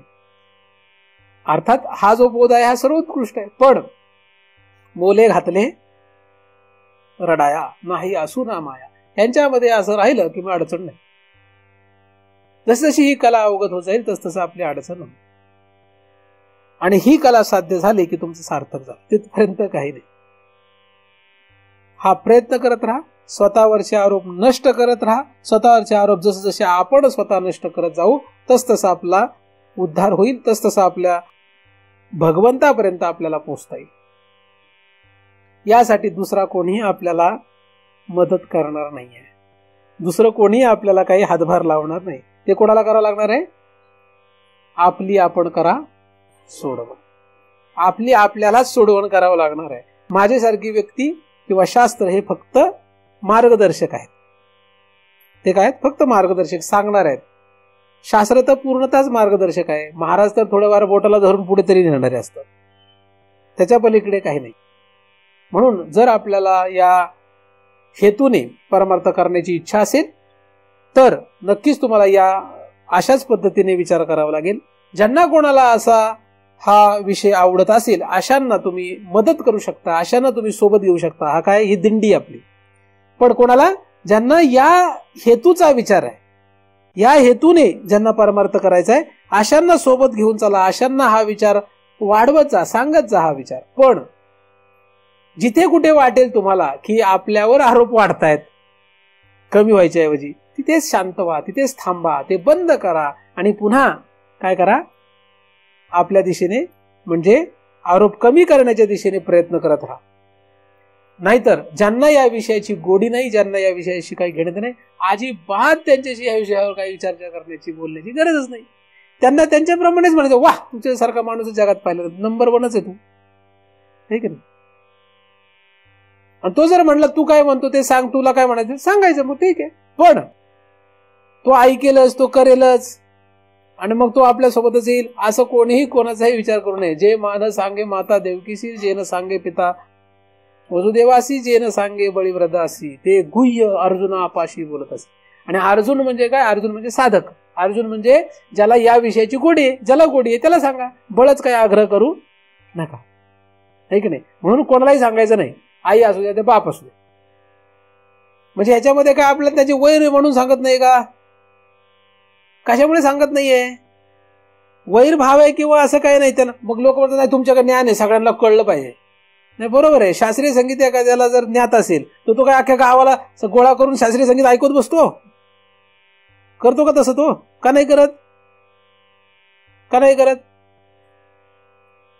अर्थात हा जो बोध आहे हा सर्वोत्कृष्ट आहे. पण मोले घातले रडाया नाही असू ना माया, यांच्यामध्ये असं राहिलं की मग अडचण नाही. जसजशी ही कला अवगत होत जाईल तस तसं आपली अडचण होईल. आणि ही कला साध्य झाली की तुमचं सार्थक झालं. तिथपर्यंत काही नाही. हा प्रयत्न करत राहा, स्वतःवरचे आरोप नष्ट करत राहा. स्वतःवरचे आरोप जसे जसे आपण स्वतः नष्ट करत जाऊ तस तसा आपला उद्धार होईल, तस तसा आपल्या भगवंतापर्यंत आपल्याला पोहोचता येईल. यासाठी दुसरा कोणीही आपल्याला मदत करणार नाहीये, दुसरं कोणीही आपल्याला काही हातभार लावणार नाही. ते कोणाला करावं लागणार आहे? आपली आपण करा सोडवण. आपली आपल्यालाच सोडवण करावं लागणार आहे. माझ्यासारखी व्यक्ती किंवा शास्त्र हे फक्त मार्गदर्शक आहेत. ते काय आहेत? फक्त मार्गदर्शक, सांगणार आहेत. शास्त्र तर पूर्णतःच मार्गदर्शक आहे. महाराज तर थोडंफार बोटाला धरून पुढे तरी नेणारे असतात, त्याच्या पलीकडे काही नाही. म्हणून जर आपल्याला या हेतूने परमार्थ करण्याची इच्छा असेल तर नक्कीच तुम्हाला या अशाच पद्धतीने विचार करावा लागेल. ज्यांना कोणाला असा हा विषय आवडत असेल अशांना तुम्ही मदत करू शकता, अशांना तुम्ही सोबत घेऊ शकता. हा काय, ही दिंडी आपली. पण कोणाला, ज्यांना या हेतूचा विचार आहे, या हेतूने ज्यांना परमार्थ करायचा आहे अशांना सोबत घेऊन चला, अशांना हा विचार वाढवत जा, सांगत जा हा विचार. पण जिथे कुठे वाटेल तुम्हाला की आपल्यावर आरोप वाढतायत कमी व्हायच्या ऐवजी, तिथेच शांत व्हा, तिथेच थांबा, ते बंद करा आणि पुन्हा काय करा, आपल्या दिशेने म्हणजे आरोप कमी करण्याच्या दिशेने प्रयत्न करत राहा. नाहीतर ज्यांना या विषयाची गोडी नाही, ज्यांना या विषयाशी काही घेणं नाही, अजिबात त्यांच्याशी या विषयावर काही विचार करण्याची, बोलण्याची गरजच नाही. त्यांना त्यांच्याप्रमाणेच म्हणायचं, वाह तुझ्यासारखा माणूस जगात पाहिलं, नंबर 1च आहे तू. ठीक आहे ना? आणि तो जर म्हणला तू काय म्हणतो ते सांग, तुला काय म्हणायचं सांगायचं, मग ठीक आहे. पण तो ऐकेलच, तो करेलच आणि मग तो आपल्या सोबतच येईल असं कोणीही कोणाचाही विचार करू नये. जे मान सांगे माता देवकीसी, जे न सांगे पिता वसुदेवासी, जे न सांगे बळीव्रतासी, ते गुह्य अर्जुनापाशी बोलत असे. आणि अर्जुन म्हणजे काय? अर्जुन म्हणजे साधक. अर्जुन म्हणजे ज्याला या विषयाची गोडी आहे, ज्याला गोडी आहे त्याला सांगा, बळच काय आग्रह करू नका. आहे की नाही? म्हणून कोणालाही सांगायचं नाही, आई असू द्या ते बाप असू द्या. म्हणजे ह्याच्यामध्ये काय आपल्याला त्याची वैर म्हणून सांगत नाही का? कशामुळे सांगत नाहीये? वैर भाव आहे किंवा असं काही नाही. त्यांना मग लोक म्हणतात नाही तुमच्याकडे ज्ञान आहे, सगळ्यांना कळलं पाहिजे. नाही, बरोबर आहे. शास्त्रीय संगीत एखाद्याला जर ज्ञात असेल तर तो काय अख्ख्या गावाला गोळा करून शास्त्रीय संगीत ऐकत बसतो? करतो का तसं? तो का नाही करत? का नाही करत?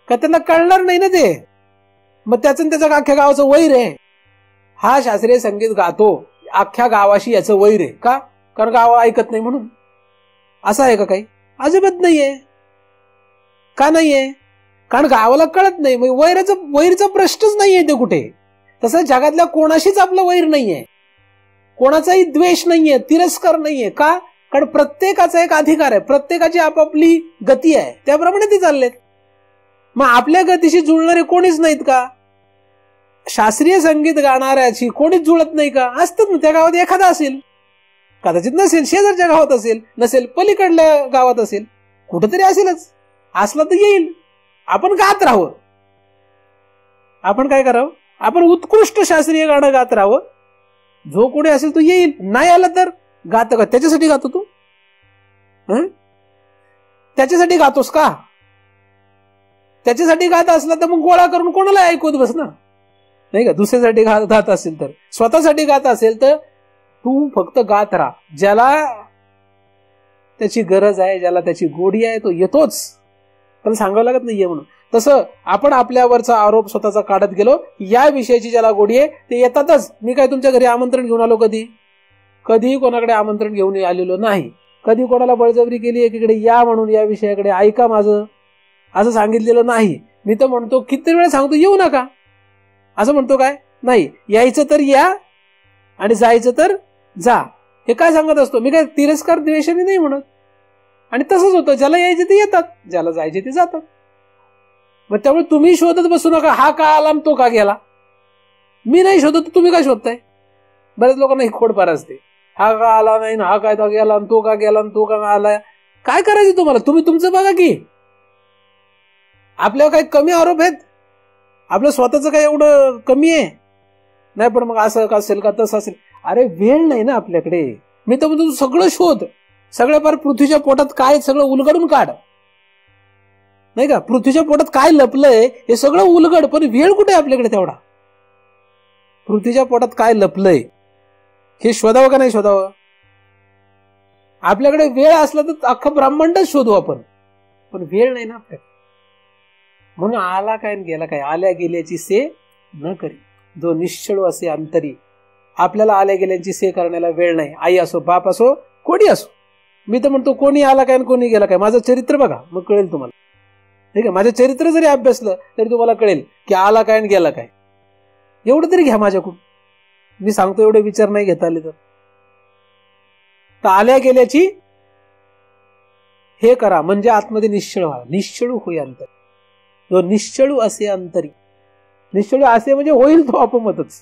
का त्यांना कळणार नाही ना ते. मग त्याचं त्याचं अख्ख्या गावाचं वैर आहे. हा शास्त्रीय संगीत गातो, अख्ख्या गावाशी याचं वैर आहे. का? कारण गाव ऐकत नाही म्हणून. असं आहे का काही? अजिबात नाहीये. का नाहीये? कारण गावाला कळत नाही. मग वैरचा प्रश्नच नाहीये ते कुठे. तसं जगातल्या कोणाशीच आपलं वैर नाहीये, कोणाचाही द्वेष नाहीये, तिरस्कार नाहीये. का? कारण प्रत्येकाचा एक अधिकार आहे, प्रत्येकाची आपापली गती आहे, त्याप्रमाणे ते चाललेत. मग आपल्या गतीशी जुळणारे कोणीच नाहीत का? शास्त्रीय संगीत गाणाऱ्याची कोणीच जुळत नाही का? असतात ना. त्या गावात एखादा असेल, कदाचित नसेल, शेजारच्या गावात असेल, नसेल पलीकडल्या गावात असेल, कुठेतरी असेलच. असला तर येईल. आपण गात राहावं. आपण काय करावं? आपण उत्कृष्ट शास्त्रीय गाणं गात राहावं. जो कोणी असेल तो येईल, नाही आला तर गात का? त्याच्यासाठी गातो तू? त्याच्यासाठी गातोस का? त्याच्यासाठी गात असला तर मग गोळा करून कोणाला ऐकवत बस ना, नाही का? दुसऱ्यासाठी गात असेल तर, स्वतःसाठी गात असेल तर तू फक्त गात राहा. ज्याला त्याची गरज आहे, ज्याला त्याची गोडी आहे तो येतोच. त्याला सांगावं लागत नाहीये म्हणून. तसं आपण आपल्यावरचा आरोप स्वतःचा काढत गेलो, या विषयाची ज्याला गोडी आहे ते येतातच. मी काय तुमच्या घरी आमंत्रण घेऊन आलो? कधी कोणाकडे आमंत्रण घेऊन आलेलो नाही. कधी कोणाला बळजबरी केली एकीकडे या म्हणून, या विषयाकडे ऐका माझं, असं सांगितलेलं नाही. मी तर म्हणतो, किती वेळा सांगतो येऊ नका, असं म्हणतो काय? नाही. यायचं तर या आणि जायचं तर जा, हे काय सांगत असतो. मी काय तिरस्कार द्वेषाने नाही म्हणत. आणि तसंच होतं, ज्याला यायचे ते येतात, ज्याला जायचे ते जातात. मग त्यामुळे तुम्ही शोधत बसू नका, हा का आला तो का गेला. मी नाही शोधत, तुम्ही काय शोधताय? बऱ्याच लोकांना ही खोडपार असते, हा का आला नाही, हा काय तो गेला, तो का गेला, तो का आला. काय करायचं तुम्हाला? तुम्ही तुमचं बघा की. आपल्यावर काही कमी आरोप आहेत? आपलं स्वतःच काय एवढं कमी आहे? नाही, पण मग असं का असेल का तसं असेल. अरे वेळ नाही ना आपल्याकडे. मी तर म्हणतो सगळं शोध, सगळं फार पृथ्वीच्या पोटात काय सगळं उलगडून काढ, नाही का? पृथ्वीच्या पोटात काय लपलंय हे सगळं उलगड, पण वेळ कुठे आपल्याकडे तेवढा? पृथ्वीच्या पोटात काय लपलंय हे शोधावं का नाही शोधावं? आपल्याकडे वेळ असला तर अख्खं ब्रह्मांडच शोधू आपण, पण वेळ नाही ना आपल्याकडे. म्हणून आला काय गेला काय, आल्या गेल्याची से न करी, जो निश्चळ असे अंतरी. आपल्याला आल्या गेल्याची से करण्याला वेळ नाही. आई असो, बाप असो, कोणी असो. मी तर म्हणतो कोणी आला काय आणि कोणी गेला काय, माझं चरित्र बघा, मग कळेल तुम्हाला. ठीक आहे, माझं चरित्र जरी अभ्यासलं तरी तुम्हाला कळेल की आला काय आणि गेला काय. एवढं तरी घ्या माझ्याकडून. मी सांगतो एवढे विचार नाही घेता आले तर आल्या गेल्याची हे करा, म्हणजे आतमध्ये निश्चळ व्हा. निश्चळू होई अंतर, जो निश्चळू असे अंतरी. निश्चळू असे म्हणजे होईल तो अपमतच.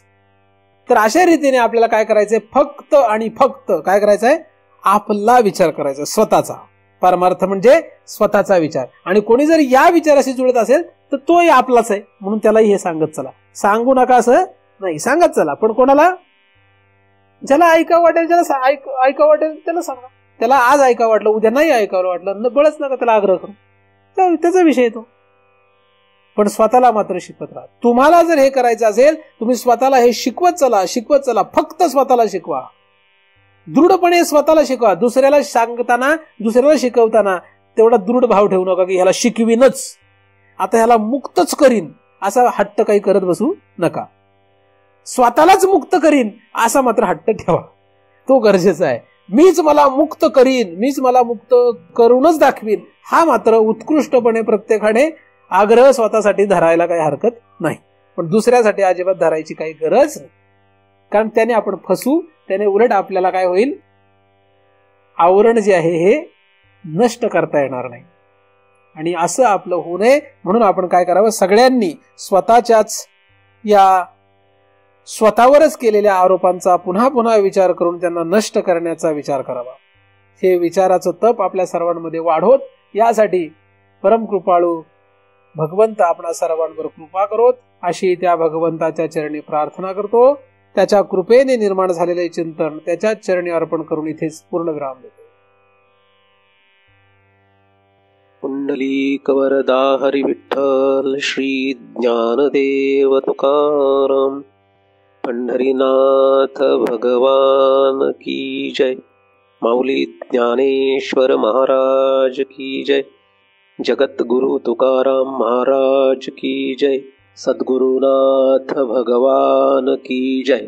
तर अशा रीतीने आपल्याला काय करायचंय? फक्त आणि फक्त काय करायचंय? आपला विचार करायचा, स्वतःचा. परमार्थ म्हणजे स्वतःचा विचार. आणि कोणी जर या विचाराशी जुळत असेल तर तोही आपलाच आहे, म्हणून त्यालाही हे सांगत चला. सांगू नका असं नाही, सांगत चला. पण कोणाला? ज्याला ऐकावं वाटेल, ज्याला ऐकावं वाटेल त्याला सांगा. त्याला आज ऐकावं वाटलं, उद्या नाही ऐकावं वाटलं, बळच नका त्याला आग्रह करू, त्याचा विषय तो. पण स्वतःला मात्र शिकवत राहा. तुम्हाला जर हे करायचं असेल, तुम्ही स्वतःला हे शिकवत चला. फक्त स्वतःला शिकवा, दृढपणे स्वतःला शिकवा. दुसऱ्याला सांगताना, दुसऱ्याला शिकवताना तेवढा दृढ भाव ठेवू नका की ह्याला शिकवीनच, आता ह्याला मुक्तच करीन, असा हट्ट काही करत बसू नका. स्वतःलाच मुक्त करीन असा मात्र हट्ट ठेवा, तो गरजेचा आहे. मीच मला मुक्त करीन, मीच मला मुक्त करूनच दाखवीन, हा मात्र उत्कृष्टपणे प्रत्येकाने आग्रह स्वतःसाठी धरायला काही हरकत नाही. पण दुसऱ्यासाठी अजिबात धरायची काही गरज नाही, कारण त्याने आपण फसू. त्याने उलट आपल्याला काय होईल? आवरण जे आहे हे नष्ट करता येणार नाही. आणि असं आपलं होऊ नये म्हणून आपण काय करावं? सगळ्यांनी स्वतःच्याच या स्वतःवरच केलेल्या आरोपांचा पुन्हा पुन्हा विचार करून त्यांना नष्ट करण्याचा विचार करावा. हे विचाराचं तप आपल्या सर्वांमध्ये वाढवत, यासाठी परमकृपाळू भगवंत आपणा सर्वांवर कृपा करोत, अशी त्या भगवंताच्या चरणी प्रार्थना करतो. त्याच्या कृपेने निर्माण झालेले चिंतन त्याच्याच चरणी अर्पण करून इथेच पूर्ण विराम देतो. पुंडलीक वरदा हरी विठ्ठल श्री ज्ञानदेव तुकाराम. पंढरीनाथ भगवान की जय. माऊली ज्ञानेश्वर महाराज की जय. जगत गुरु तुकाराम महाराज की जय. सद्गुरुनाथ भगवान की जय.